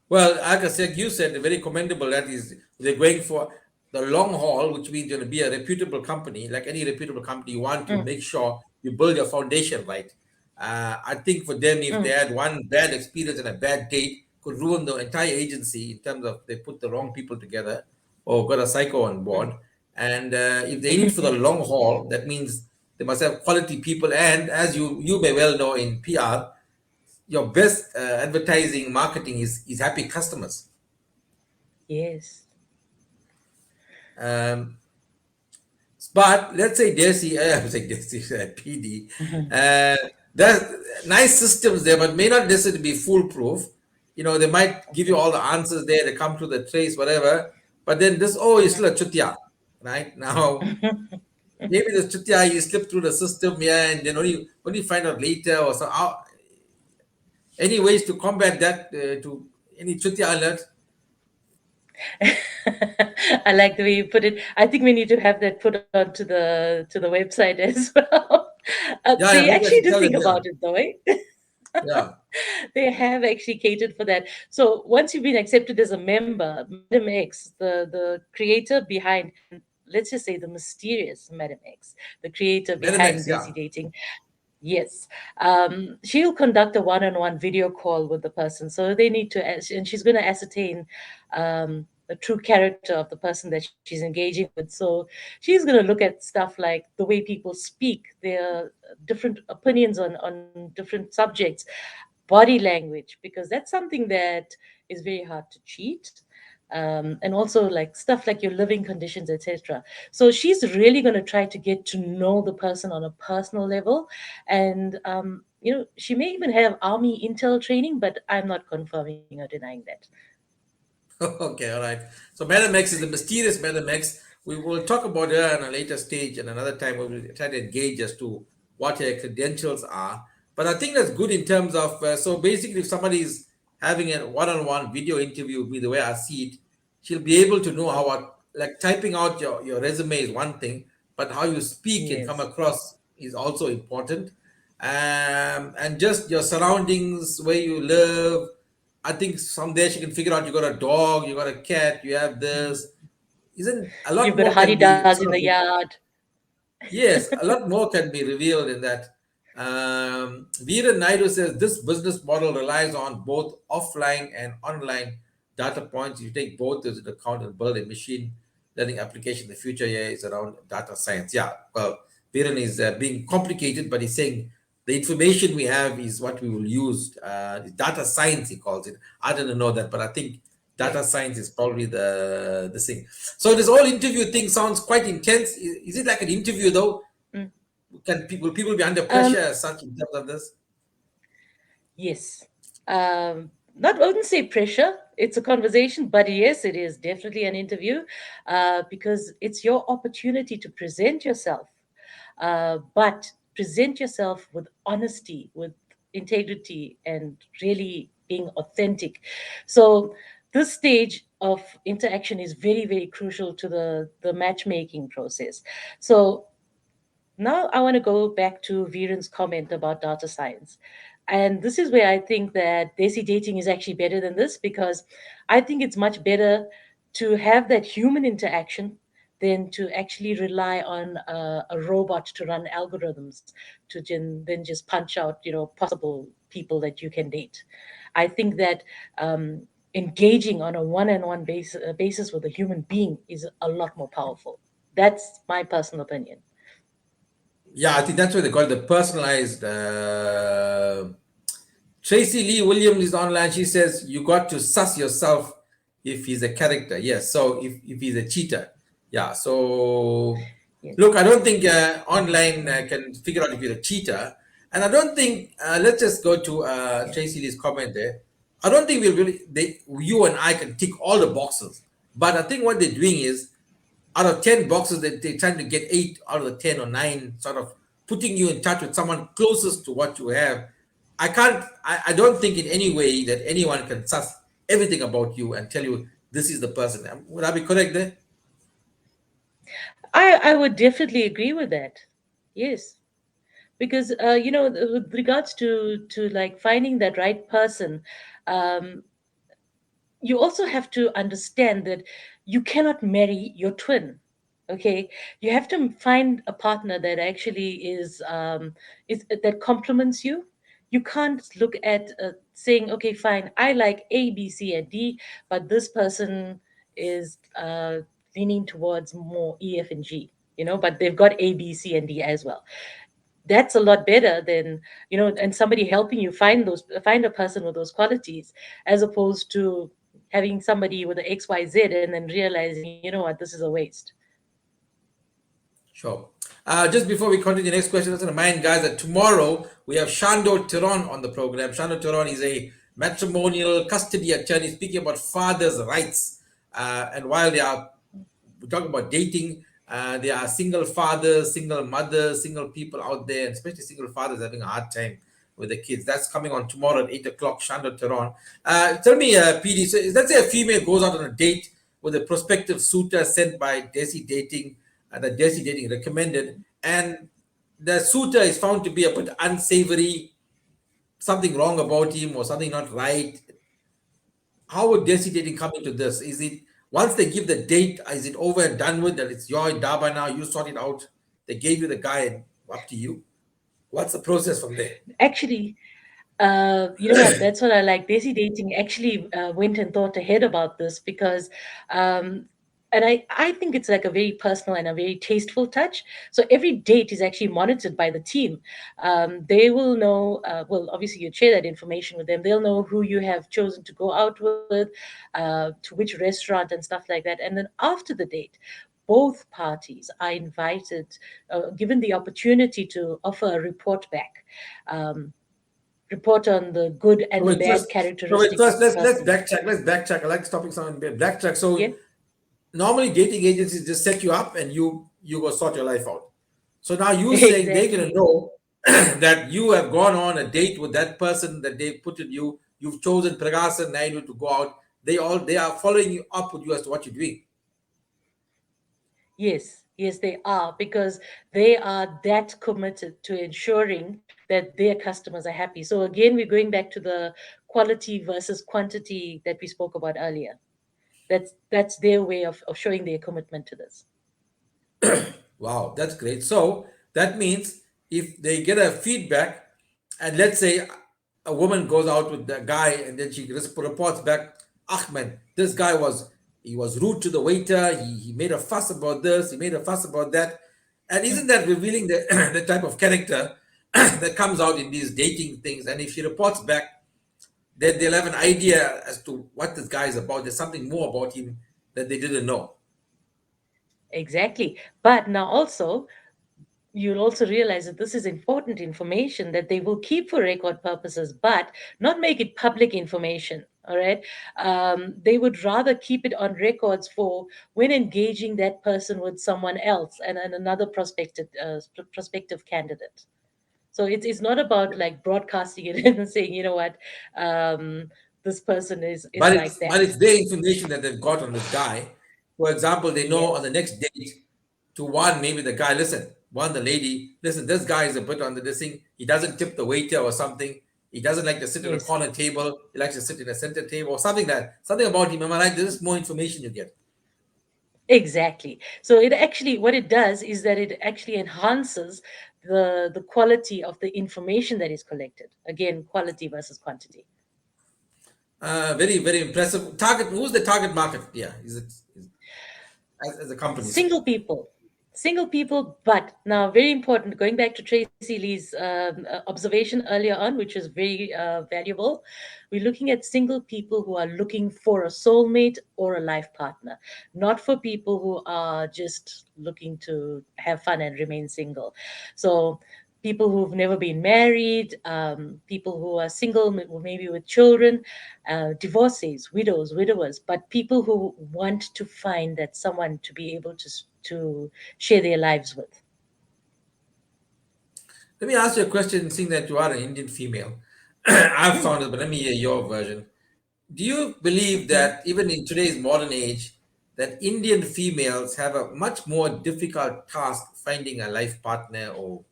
Well, like I said, you said very commendable. That is, they're going for the long haul, which means you're going to be a reputable company. Like any reputable company, you want to Mm, make sure you build your foundation right. I think for them, if they mm, had one bad experience and a bad date, could ruin the entire agency in terms of they put the wrong people together or got a psycho on board. And if they need for the mm. long haul, that means they must have quality people. And as you may well know in PR, your best advertising marketing is happy customers. Yes. Um, but let's say Desi, I'm saying Desi, PD, uh, there's nice systems there, but may not necessarily be foolproof. They might give you Okay. all the answers there, they come to the trace, whatever. But then this, oh, it's still a chutia, right? Now, maybe the chutia, you slip through the system, yeah, and then only find out later or so. Any ways to combat that, to any chutia alert? I like the way you put it. I think we need to have that put onto the website as well. Yeah, yeah, They maybe I actually should do tell them, think yeah. about it, though, eh? Yeah. They have actually catered for that. So once you've been accepted as a member, Madam X, the creator behind, let's just say the mysterious Madam X, the creator behind Metamex, yeah. Desi Dating, yes, she'll conduct a one-on-one video call with the person. So they need to, and she's going to ascertain the true character of the person that she's engaging with. So she's going to look at stuff like the way people speak, their different opinions on different subjects, body language, because that's something that is very hard to cheat. And also like stuff like your living conditions, etc. So she's really going to try to get to know the person on a personal level, and she may even have army intel training, but I'm not confirming or denying that. Okay, all right. So Madam X is the mysterious Madam X. We will talk about her on a later stage and another time we will try to engage as to what her credentials are. But I think that's good in terms of so basically, if somebody is having a one-on-one video interview with me, the way I see it, she'll be able to know how like typing out your resume is one thing, but how you speak and come Yes. across is also important. And just your surroundings, where you live. I think someday she can figure out you got a dog, you got a cat, you have Mm. this. Isn't a You've lot got more can be Haridas in sort the of yard. yes, a lot more can be revealed in that. Veeran Naidu says this business model relies on both offline and online data points. You take both those into account and build a machine learning application. The future here is around data science. Yeah, well, Veeran is being complicated, but he's saying the information we have is what we will use. Data science, he calls it. I don't know that, but I think data Yes. science is probably the thing. So this whole interview thing sounds quite intense. Is it like an interview though? Mm. Can people be under pressure Um, as such in terms of this? yes. Not, I wouldn't say pressure. It's a conversation, but yes, it is definitely an interview, because it's your opportunity to present yourself, but present yourself with honesty, with integrity, and really being authentic. So this stage of interaction is very, very crucial to the matchmaking process. So now I want to go back to Viren's comment about data science. And this is where I think that desi dating is actually better than this, because I think it's much better to have that human interaction than to actually rely on a robot to run algorithms to then just punch out, possible people that you can date. I think that engaging on a one-on-one basis with a human being is a lot more powerful. That's my personal opinion. Yeah, I think that's what they call it, the personalized. Tracy Lee Williams is online. She says you got to suss yourself if he's a character. Yes. So if he's a cheater, yeah. So Yes. look, I don't think Mhm, online mhm. can figure out if you're a cheater, and I don't think. Let's just go to Yeah. Tracy Lee's comment there. I don't think we'll really. You and I can tick all the boxes, but I think what they're doing is out of 10 boxes that they're trying to get 8 out of the 10 or 9, sort of putting you in touch with someone closest to what you have. I don't think in any way that anyone can suss everything about you and tell you this is the person. Would I be correct there? I would definitely agree with that. Yes, because with regards to like finding that right person, um, you also have to understand that you cannot marry your twin. Okay, you have to find a partner that actually is that complements you. You can't look at saying, okay, fine, I like A, B, C, and D, but this person is leaning towards more E, F, and G. But they've got A, B, C, and D as well. That's a lot better than, and somebody helping you find a person with those qualities, as opposed to having somebody with the XYZ and then realizing, what, this is a waste. Sure. Just before we continue the next question, let's remind guys that tomorrow we have Shando Tiron on the program. Shando Tiron is a matrimonial custody attorney speaking about fathers' rights. And while they are we talk about dating, there are single fathers, single mothers, single people out there, and especially single fathers having a hard time with the kids. That's coming on tomorrow at 8 o'clock, Shando Tiron. Tell me, PD, so let's say a female goes out on a date with a prospective suitor sent by Desi Dating, that Desi Dating recommended, and the suitor is found to be a bit unsavory, something wrong about him or something not right. How would Desi Dating come into this? Is it once they give the date, is it over and done with that it's your daba now, you sort it out? They gave you the guy and up to you. What's the process from there? Actually, you know what? That's what I like. Desi Dating actually went and thought ahead about this, because, and I think it's like a very personal and a very tasteful touch. So every date is actually monitored by the team. They will know, well, obviously you share that information with them. They'll know who you have chosen to go out with, to which restaurant and stuff like that. And then after the date, both parties are invited, given the opportunity to offer a report back. Um, report on the good So and the wait, bad wait, characteristics of first the let's person. backtrack. Let's backtrack. I like stopping someone backtrack. So Yeah, normally dating agencies just set you up and you go sort your life out. So now you saying they're gonna exactly. know that you have gone on a date with that person that they put in you. You've chosen Pragas and Naidu to go out. They are following you up with you as to what you're doing. Yes, yes, they are, because they are that committed to ensuring that their customers are happy. So again, we're going back to the quality versus quantity that we spoke about earlier. That's their way of showing their commitment to this. Wow, that's great. So that means if they get a feedback, and let's say a woman goes out with the guy, and then she reports back, Ahmed, this guy was rude to the waiter. He made a fuss about this. He made a fuss about that. And isn't that revealing the the type of character that comes out in these dating things? And if she reports back, then they'll have an idea as to what this guy is about. There's something more about him that they didn't know. Exactly. But now also, you'll also realize that this is important information that they will keep for record purposes, but not make it public information. All right. They would rather keep it on records for when engaging that person with someone else and another prospective candidate. So it's not about like broadcasting it and saying, you know what, um, this person is like But that. it's their information that they've got on this guy. For example, they know on Yes. the next date to one, maybe the guy, listen, one, the lady, listen, this guy is a bit on the this thing. He doesn't tip the waiter or something. He doesn't like to sit at a Yes. corner table. He likes to sit in a center table or something about him. Am I right? This is more information you get. Exactly. So it actually, what it does is that it actually enhances the quality of the information that is collected. Again, quality versus quantity. Very, very impressive. Target, who's the target market? Yeah, as a companies. Single people, single people. But now, very important, going back to Tracy Lee's observation earlier on, which is very valuable. We're looking at single people who are looking for a soulmate or a life partner, not for people who are just looking to have fun and remain single. So people who've never been married, people who are single, maybe with children, divorcees, widows, widowers, but people who want to find that someone to be able to share their lives with. Let me ask you a question, seeing that you are an Indian female. I've Mm, found it, but let me hear your version. Do you believe mm. that even in today's modern age, that Indian females have a much more difficult task finding a life partner or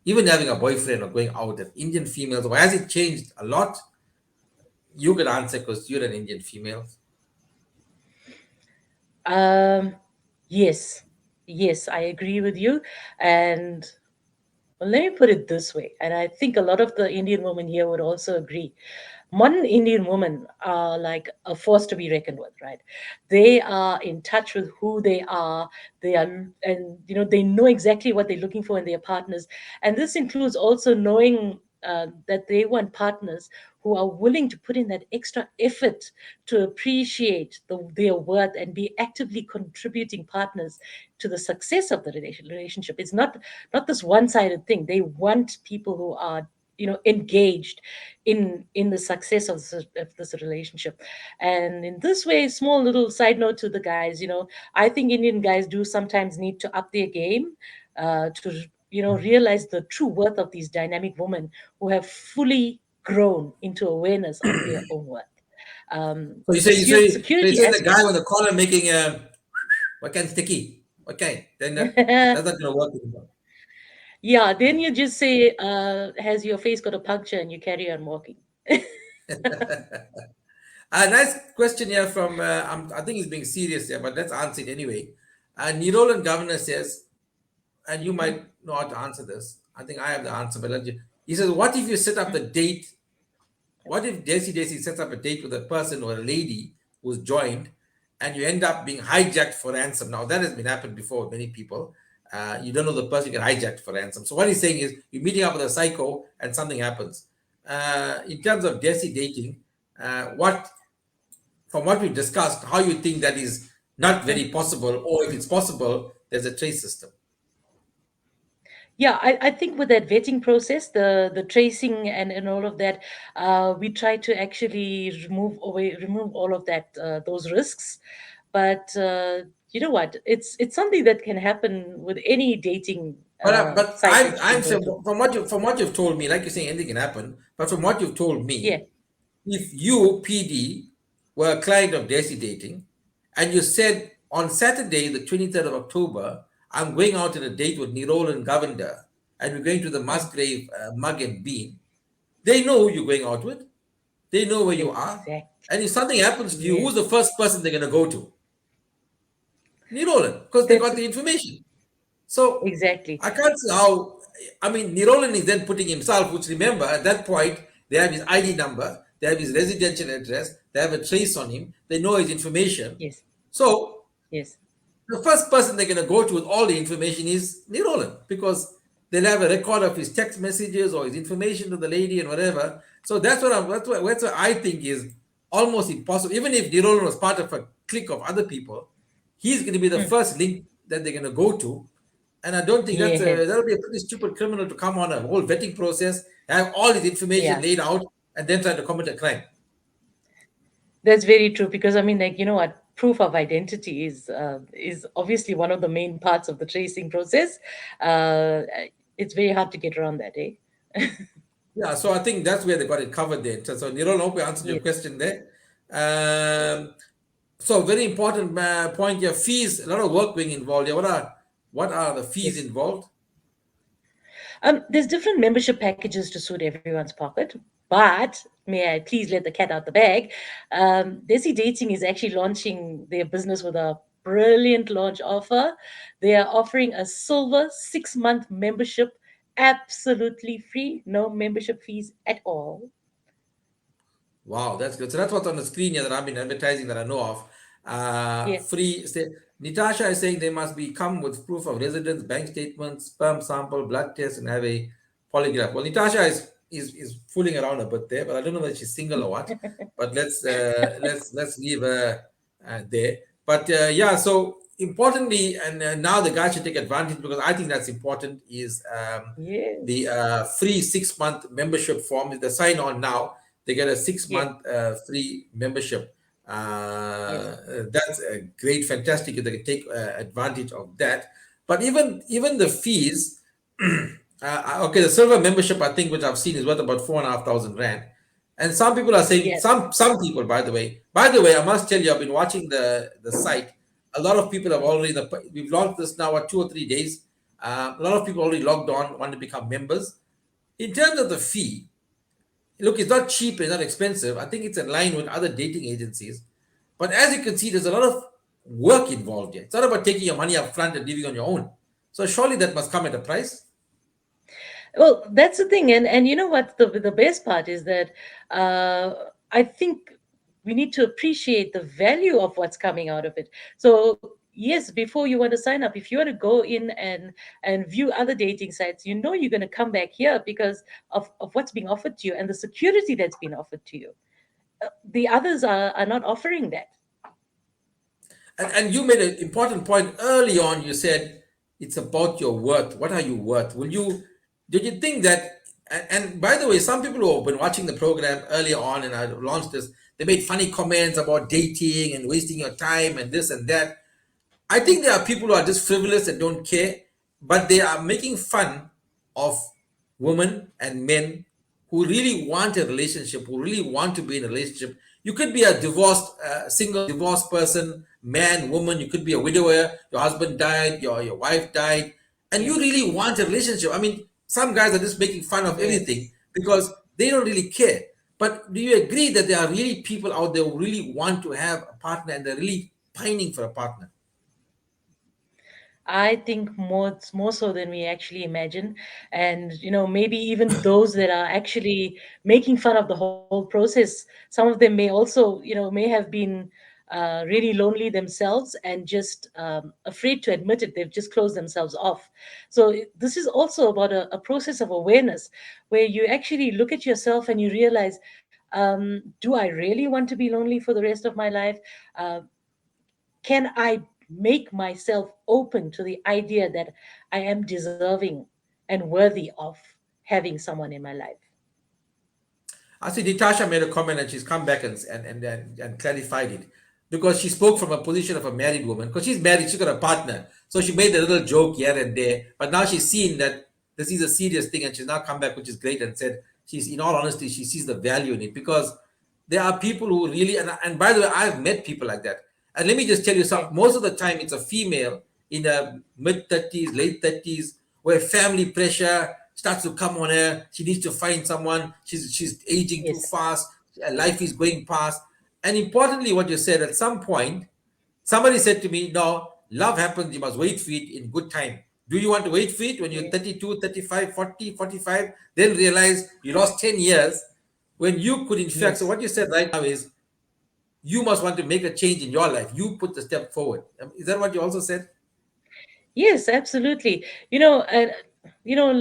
even having a boyfriend or going out? That Indian females, or has it changed a lot? You could answer because you're an Indian female. Um, yes, yes, I agree with you. And well, let me put it this way, and I think a lot of the Indian women here would also agree. Modern Indian women are like a force to be reckoned with, right? They are in touch with who they are. They are, and they know exactly what they're looking for in their partners. And this includes also knowing that they want partners who are willing to put in that extra effort to appreciate their worth and be actively contributing partners to the success of the relationship. It's not this one-sided thing. They want people who are engaged in the success of this relationship. And in this way, small little side note to the guys, I think Indian guys do sometimes need to up their game, to realize the true worth of these dynamic women who have fully grown into awareness of their own worth. So The so you security say the guy aspect. on the corner making what kind sticky? Okay, then that's not gonna work anymore. Yeah, then you just say, has your face got a puncture, and you carry on walking. A nice question here from I think he's being serious here, but let's answer it anyway. Nirolan Governor says, and you might know how to answer this. I think I have the answer, but he says, what if you set up the date? What if Desi sets up a date with a person or a lady who's joined, and you end up being hijacked for ransom? Now that has been happened before with many people. You don't know the person, you get hijacked for ransom. So what he's saying is, you're meeting up with a psycho and something happens. In terms of Desi dating, what from what we've discussed, how you think that is not very possible, or if it's possible, there's a trace system. Yeah, I think with that vetting process, the tracing and all of that, we try to actually remove all of that, those risks. But you know what? It's something that can happen with any dating But site that you I'm can go saying, to. from what you've told me, like you're saying, anything can happen. But from what you've told Yeah. me, if you, PD, were a client of Desi Dating, and you said on Saturday, the 23rd of October, I'm going out on a date with Nirol and Govender, and we're going to the Mm. Musgrave Mug and Bean, they know who you're going out with. They know where you are. Exactly. And if something happens to you, who's the Yes. first person they're going to go to? Nirolan, because they That's got the information. So exactly. I can't see how. I mean, Nirolan is then putting himself, which remember at that point they have his ID number, they have his residential address, they have a trace on him, they know his information. Yes. So Yes. the first person they're going to go to with all the information is Nirolan because they'll have a record of his text messages or his information to the lady and whatever. So that's what I think is almost impossible. Even if Nirolan was part of a clique of other people, he's going to be the Mm. first link that they're going to go to. And I don't think Yes. that'll be a pretty stupid criminal to come on a whole vetting process, have all his information Yeah. laid out, and then try to commit a crime. That's very true because I mean, like, you know what, proof of identity is obviously one of the main parts of the tracing process. Uh, it's very hard to get around that, eh? Yeah, so I think that's where they got it covered there. So Nirol, hope we answered your Yes, question there. yes, So very important point here. Fees, a lot of work being involved here. What are the fees yes. involved? There's different membership packages to suit everyone's pocket, but may I please let the cat out the bag? Desi Dating is actually launching their business with a brilliant launch offer. They are offering a silver 6-month membership absolutely free, no membership fees at all. Wow, that's good. So that's what's on the screen here that I've been advertising that I know of. Yeah. Free. Natasha is saying they must be come with proof of residence, bank statements, sperm sample, blood test, and have a polygraph. Well, Natasha is fooling around a bit there, but I don't know whether she's single or what. But let's leave her there. But yeah, so importantly, and now the guy should take advantage because I think that's important. Is the Yes. free 6 month membership form? Is the sign on now? They get a six Yeah. month free membership. Yes. That's great, fantastic if they can take advantage of that. But even the fees, okay, the silver membership I think which I've seen is worth about 4,500 rand. And some people are saying Yes. some people, by the way, I must tell you, I've been watching the site. A lot of people have already we've launched this now at 2 or 3 days. A lot of people already logged on, want to become members. In terms of the fee, look, it's not cheap, it's not expensive. I think it's in line with other dating agencies. But as you can see, there's a lot of work involved here. It's not about taking your money up front and living on your own. So surely that must come at a price. Well, that's the thing, and you know what? The best part is that uh, I think we need to appreciate the value of what's coming out of it. So yes, before you want to sign up, if you want to go in and view other dating sites, you know you're going to come back here because of what's being offered to you and the security that's been offered to you. The others are not offering that. And you made an important point early on. You said it's about your worth. What are you worth? Did you think that? And by the way, some people who have been watching the program earlier on, and I launched this, they made funny comments about dating and wasting your time and this and that. I think there are people who are just frivolous and don't care, but they are making fun of women and men who really want a relationship, who really want to be in a relationship. You could be a single divorced person, man, woman. You could be a widower. Your husband died, your wife died, and you Yes, really want a relationship. I mean, some guys are just making fun of everything yes. because they don't really care. But do you agree that there are really people out there who really want to have a partner and they're really pining for a partner? I think more so than we actually imagine, and maybe even those that are actually making fun of the whole process. Some of them may also may have been really lonely themselves and just afraid to admit it. They've just closed themselves off. So this is also about a process of awareness where you actually look at yourself and you realize, do I really want to be lonely for the rest of my life? Uh, can I make myself open to the idea that I am deserving and worthy of having someone in my life. I see Natasha made a comment and she's come back and clarified it because she spoke from a position of a married woman because she's married, she's got a partner. So she made a little joke here and there, but now she's seen that this is a serious thing and she's now come back, which is great, and said she's, in all honesty, she sees the value in it because there are people who really, and by the way, I've met people like that. And let me just tell you something, most of the time it's a female in the mid 30s, late 30s, where family pressure starts to come on her. She needs to find someone. She's aging too Yes, fast. Life is going past. And importantly, what you said, at some point, somebody said to me, no, love happens. You must wait for it in good time. Do you want to wait for it when you're yes, 32, 35, 40, 45? Then realize you lost 10 years when you could, in fact. So, yes. what you said right now is you must want to make a change in your life. You put the step forward. Is that what you also said? Yes, absolutely. And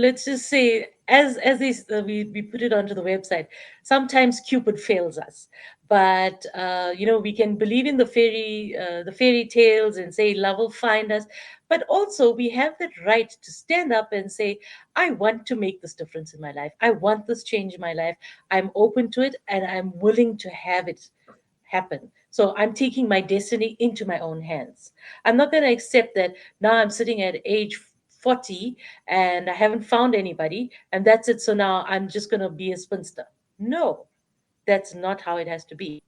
let's just say, as this we put it onto the website. Sometimes Cupid fails us, but we can believe in the fairy tales and say love will find us. But also, we have that right to stand up and say, I want to make this difference in my life. I want this change in my life. I'm open to it, and I'm willing to have it happen. So I'm taking my destiny into my own hands. I'm not going to accept that now I'm sitting at age 40 and I haven't found anybody and that's it. So now I'm just going to be a spinster. No, that's not how it has to be.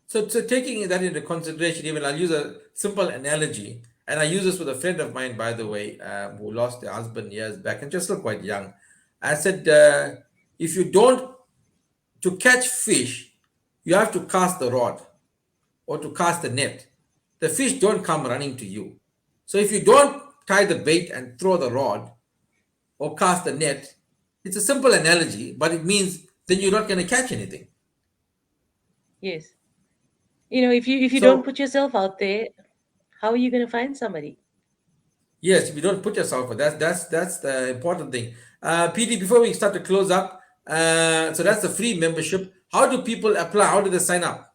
So taking that into consideration, even I'll use a simple analogy, and I use this with a friend of mine, by the way, who lost her husband years back and just looked quite young. I said, if you don't, to catch fish, you have to cast the rod or to cast the net. The fish don't come running to you. So if you don't tie the bait and throw the rod or cast the net, it's a simple analogy, but it means then you're not going to catch anything. Yes. If you don't So put yourself out there, how are you going to find somebody? yes, if you don't put yourself, that's the important thing. PD, before we start to close up, so that's the Yes. free membership. How do people apply? How do they sign up?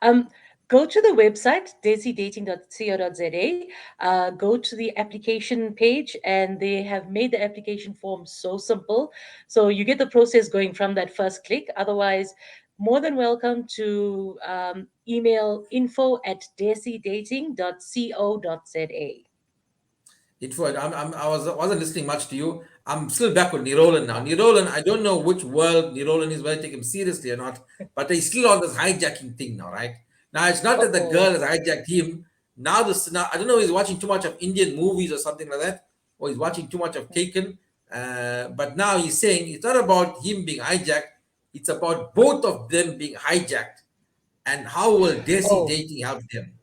Um, Go to the website, desidating.co.za, go to the application page, and they have made the application form so simple. So you get the process going from that first click. Otherwise, more than welcome to email info@desidating.co.za. Info. I wasn't listening much to you. I'm still back with Nirolan now. Nirolan, I don't know which world Nirolan is, whether to take him seriously or not, but he's still on this hijacking thing now, right? Now it's not that the girl Uh-oh. has hijacked him. Now I don't know, he's watching too much of Indian movies or something like that, or he's watching too much of Taken. But now he's saying it's not about him being hijacked, it's about both of them being hijacked. And how will Desi Oh, dating help them?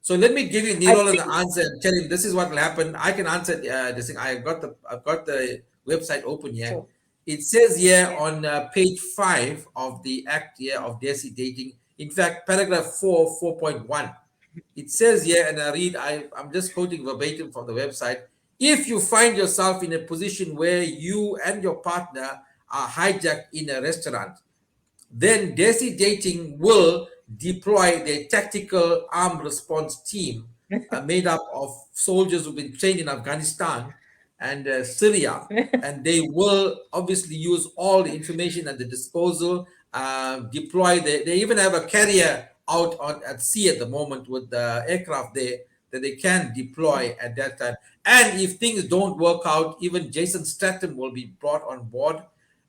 So let me give you I Nirol an think answer and tell him this is what will happen. I can answer this thing. I've got the website open here. so. It says here Yeah. on page 5 of the act here of Desi dating. In fact, paragraph 4, 4.1. It says here, and I'm just quoting verbatim from the website. If you find yourself in a position where you and your partner are hijacked in a restaurant, then Desi Dating will deploy their tactical armed response team made up of soldiers who've been trained in Afghanistan and Syria. And they will obviously use all the information at the disposal, deploy. They even have a carrier out at sea at the moment with the aircraft there that they can deploy at that time. And if things don't work out, even Jason Statham will be brought on board,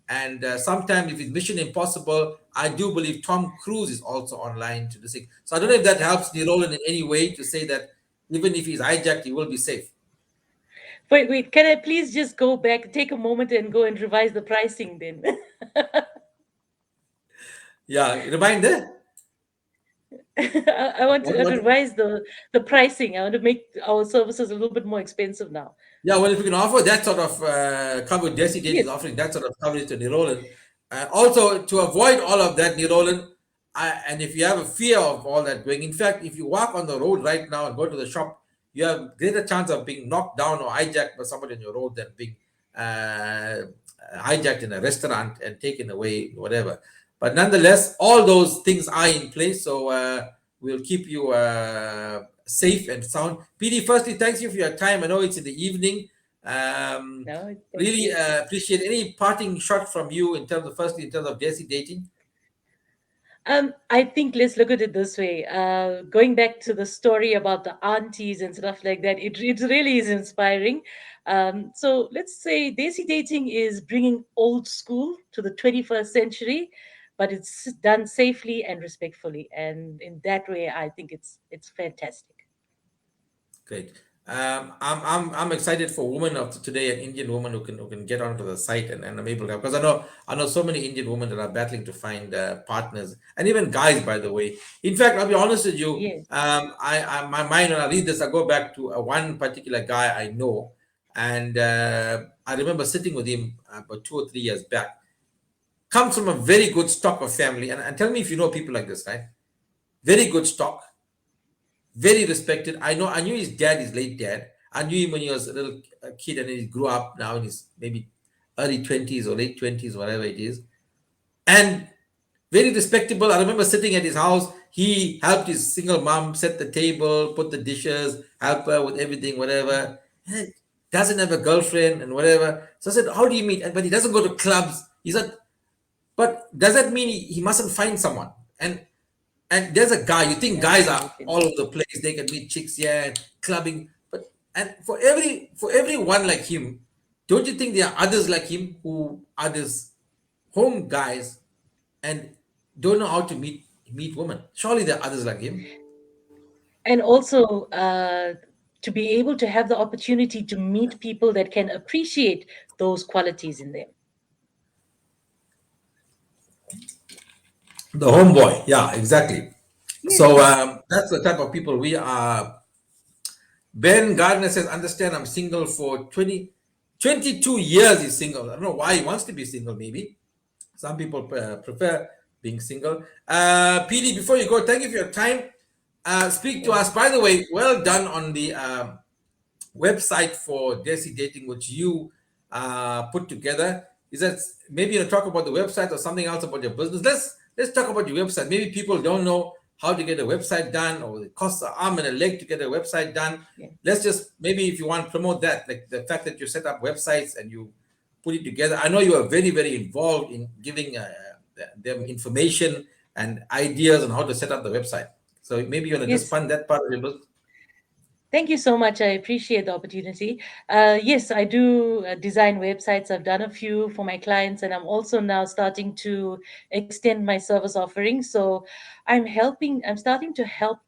and sometime, if it's Mission Impossible, I do believe Tom Cruise is also online to the thing. So I don't know if that helps Roland in any way to say that even if he's hijacked, he will be safe. Wait, wait. Can I please just go back, take a moment and go and revise the pricing then? Yeah, reminder. I want to What? revise the pricing. I want to make our services a little bit more expensive now. Yeah, well, if we can offer that sort of coverage, Desi Date is Yes. offering that sort of coverage to Nirolan. Also, to avoid all of that, Nirolan, and if you have a fear of all that going, in fact, if you walk on the road right now and go to the shop, you have greater chance of being knocked down or hijacked by somebody on your road than being uh, hijacked in a restaurant and taken away, whatever. But nonetheless, all those things are in place. So we'll keep you safe and sound. PD, firstly, thanks you for your time. I know it's in the evening. Um, No, thank really you. appreciate any parting shot from you in terms of, firstly, in terms of Desi dating. I think let's look at it this way. Going back to the story about the aunties and stuff like that, it really is inspiring. So let's say Desi dating is bringing old school to the 21st century, but it's done safely and respectfully. And in that way, I think it's fantastic. Great. I'm excited for women of today, an Indian woman who can get onto the site, and I'm able to, because I know so many Indian women that are battling to find partners, and even guys, by the way. In fact, I'll be honest with you. Yes. I my mind, when I read this, I go back to one particular guy I know, and I remember sitting with him about 2 or 3 years back. Comes from a very good stock of family, and tell me if you know people like this, right? Very good stock, very respected. I knew his dad, his late dad. I knew him when he was a little kid, and he grew up now in his maybe early 20s or late 20s, whatever it is. And very respectable. I remember sitting at his house. He helped his single mom set the table, put the dishes, help her with everything, whatever. And doesn't have a girlfriend and whatever. So I said, "How do you meet?" But he doesn't go to clubs. He said, "But does that mean he mustn't find someone?" And there's a guy, you think No, guys are definitely. all over the place, they can meet chicks here and clubbing, but and for everyone like him, don't you think there are others like him who are this home guys and don't know how to meet women? Surely there are others like him. And also to be able to have the opportunity to meet people that can appreciate those qualities in them. The homeboy, yeah, exactly. So Yes. that's the type of people we are. Ben Gardner says, understand I'm single for 22 years. He's single. I don't know why he wants to be single, maybe. Some people prefer being single. PD, before you go, thank you for your time. Speak to Yeah. us. By the way, well done on the website for Desi Dating, which you put together. Is that maybe you talk about the website or something else about your business? Let's talk about your website. Maybe people don't know how to get a website done, or it costs an arm and a leg to get a website done. Yeah. Let's just, maybe if you want to promote that, like the fact that you set up websites and you put it together. I know you are very, very involved in giving them information and ideas on how to set up the website. So maybe you want to just Yes. fund that part of your business. Thank you so much. I appreciate the opportunity. Yes, I do design websites. I've done a few for my clients, and I'm also now starting to extend my service offering. So I'm starting to help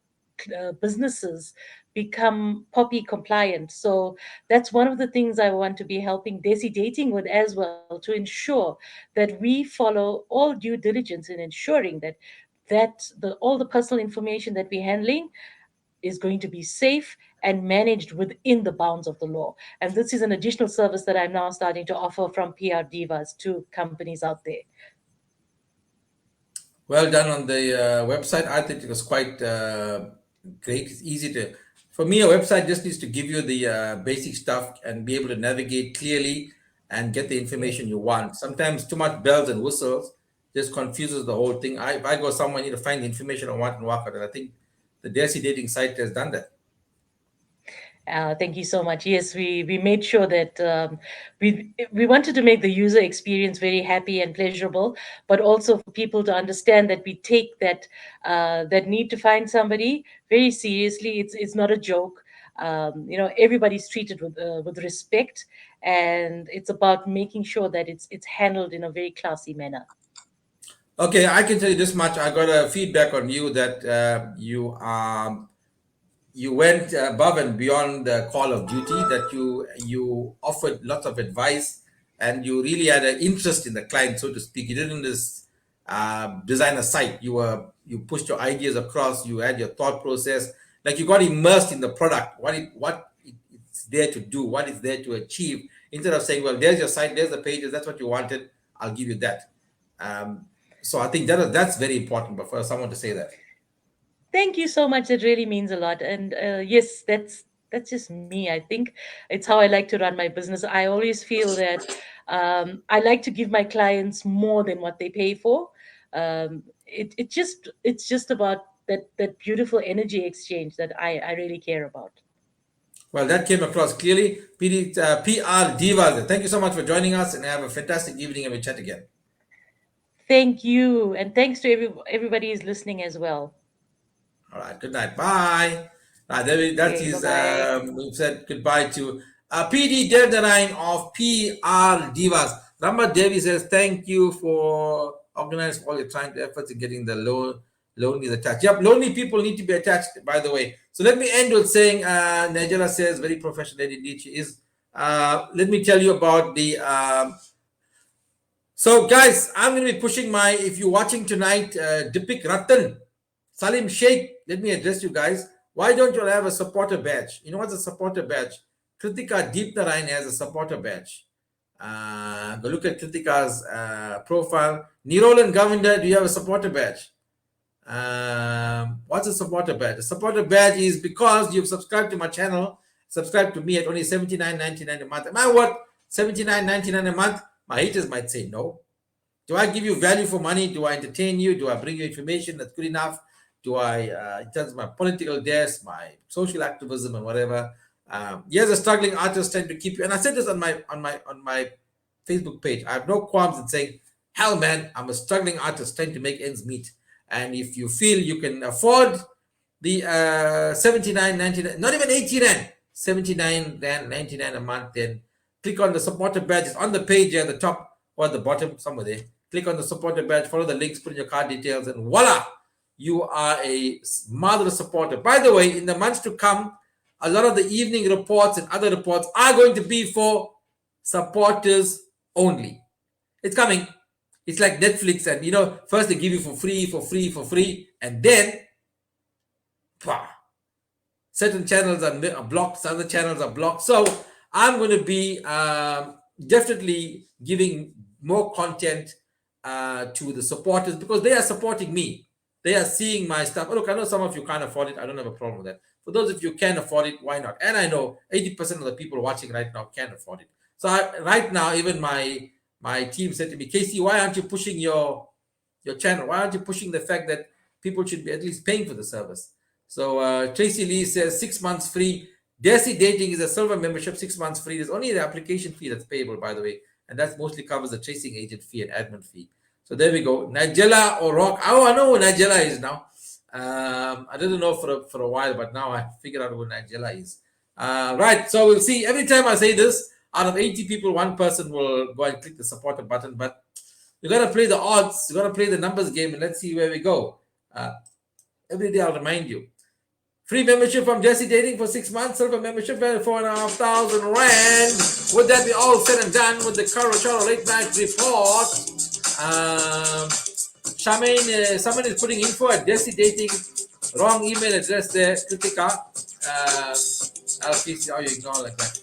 businesses become poppy compliant. So that's one of the things I want to be helping Desi Dating with as well, to ensure that we follow all due diligence in ensuring that all the personal information that we're handling is going to be safe and managed within the bounds of the law. And this is an additional service that I'm now starting to offer from PR Divas to companies out there. Well done on the website. I think it was quite great. It's easy to, for me, a website just needs to give you the basic stuff and be able to navigate clearly and get the Yes. information you want. Sometimes too much bells and whistles just confuses the whole thing. If I go somewhere, I need to find the information I want and walk out. And I think the Desi dating site has done that. Thank you so much. Yes, we made sure that we wanted to make the user experience very happy and pleasurable, but also for people to understand that we take that need to find somebody very seriously. It's not a joke. Everybody's treated with respect, and it's about making sure that it's handled in a very classy manner. Okay, I can tell you this much. I got a feedback on you that you went above and beyond the call of duty, that you offered lots of advice, and you really had an interest in the client, so to speak. You didn't just design a site. You pushed your ideas across. You had your thought process, like you got immersed in the product, it's there to do, what it's there to achieve, instead of saying, well, there's your site, there's the pages, that's what you wanted, I'll give you that. um, so I think that's very important, but for someone to say that. Thank you so much. It really means a lot. And yes, that's just me. I think it's how I like to run my business. I always feel that I like to give my clients more than what they pay for. It's just about that beautiful energy exchange that I really care about. Well, that came across clearly. PR Divas. Thank you so much for joining us, and have a fantastic evening, and we'll chat again. Thank you. And thanks to everybody who's listening as well. All right. Good night. Bye. That Okay, is, bye-bye. we've said goodbye to PD Devnarain of PR Divas. Ramba Devi says, thank you for organizing all your time and efforts in getting the lonely attached. Yep, lonely people need to be attached, by the way. So let me end with saying, Nigella says, very professional indeed she is. Let me tell you about the... so, guys, I'm going to be pushing my... If you're watching tonight, Dipik Ratan, Salim Sheikh, let me address you guys. Why don't you all have a supporter badge? You know what's a supporter badge? Kritika Devnarain has a supporter badge. Go look at Kritika's profile. Nirolan Govinda, do you have a supporter badge? What's a supporter badge? A supporter badge is because you've subscribed to my channel, subscribe to me at only $79.99 a month. Am I worth $79.99 a month? My haters might say no. Do I give you value for money? Do I entertain you? Do I bring you information that's good enough? Do I, in terms of my political desk, my social activism, and whatever? Yes, a struggling artist trying to keep you. And I said this on my Facebook page. I have no qualms in saying, hell, man, I'm a struggling artist trying to make ends meet. And if you feel you can afford the $79.99, not even 80 rand, 79.99 a month, then click on the supporter badge. It's on the page at the top or at the bottom, somewhere there. Click on the supporter badge, follow the links, put in your card details, and voila, you are a mother supporter. By the way, in the months to come, a lot of the evening reports and other reports are going to be for supporters only. It's coming. It's like Netflix, and first they give you for free, and then certain channels are blocked, other channels are blocked. So I'm going to be definitely giving more content to the supporters because they are supporting me. They are seeing my stuff. Oh, look, I know some of you can't afford it. I don't have a problem with that. For those of you who can afford it, why not? And I know 80% of the people watching right now can afford it. So right now, even my team said to me, Casey, why aren't you pushing your channel? Why aren't you pushing the fact that people should be at least paying for the service? So Tracy Lee says 6 months free. Desi Dating is a silver membership, 6 months free. There's only the application fee that's payable, by the way. And that mostly covers the tracing agent fee and admin fee. So there we go. Nigella or Rock. Oh, I know who Nigella is now. I didn't know for a while, but now I figured out who Nigella is. Right. So we'll see. Every time I say this, out of 80 people, one person will go and click the supporter button. But you got to play the odds. You got to play the numbers game, and let's see where we go. Every day I'll remind you. Free membership from Jesse Dating for 6 months. Silver membership for 4,500 rand. Would that be all said and done with the Charo late night report? Charmaine, someone is putting info at Jesse Dating. Wrong email address there. Kritika. I'll see how you ignore like that.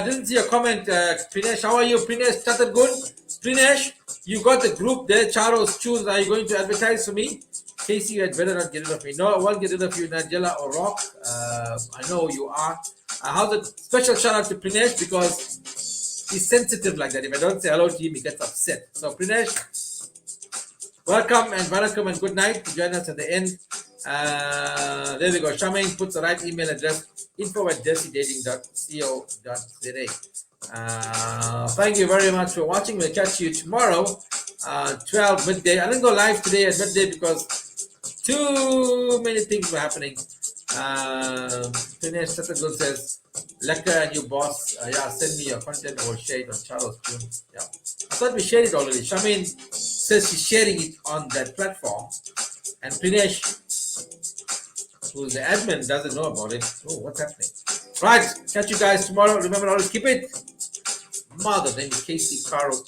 Didn't see a comment. Prinesh, how are you? Prinesh Chattergun. Prinesh, you got the group there. Charo's Choose. Are you going to advertise for me? Casey, you had better not get rid of me. No, I won't get rid of you, Nigella or Rock. I know you are. How's a special shout out to Prinesh because he's sensitive like that. If I don't say hello to him, he gets upset. So Prinesh, welcome and good night. Join us at the end. There we go. Charmaine puts the right email address, info@jessidating.co.za. Thank you very much for watching. We'll catch you tomorrow, 12 midday. I didn't go live today at midday because too many things were happening. Finesh Satagul says, Lekka and you boss, send me your content or share it on Charles June. Yeah. I thought we shared it already. Shamin says she's sharing it on that platform. And Finesh, who's the admin, doesn't know about it. Oh, what's happening? Right, catch you guys tomorrow. Remember, always keep it. Mother name is Casey Caro.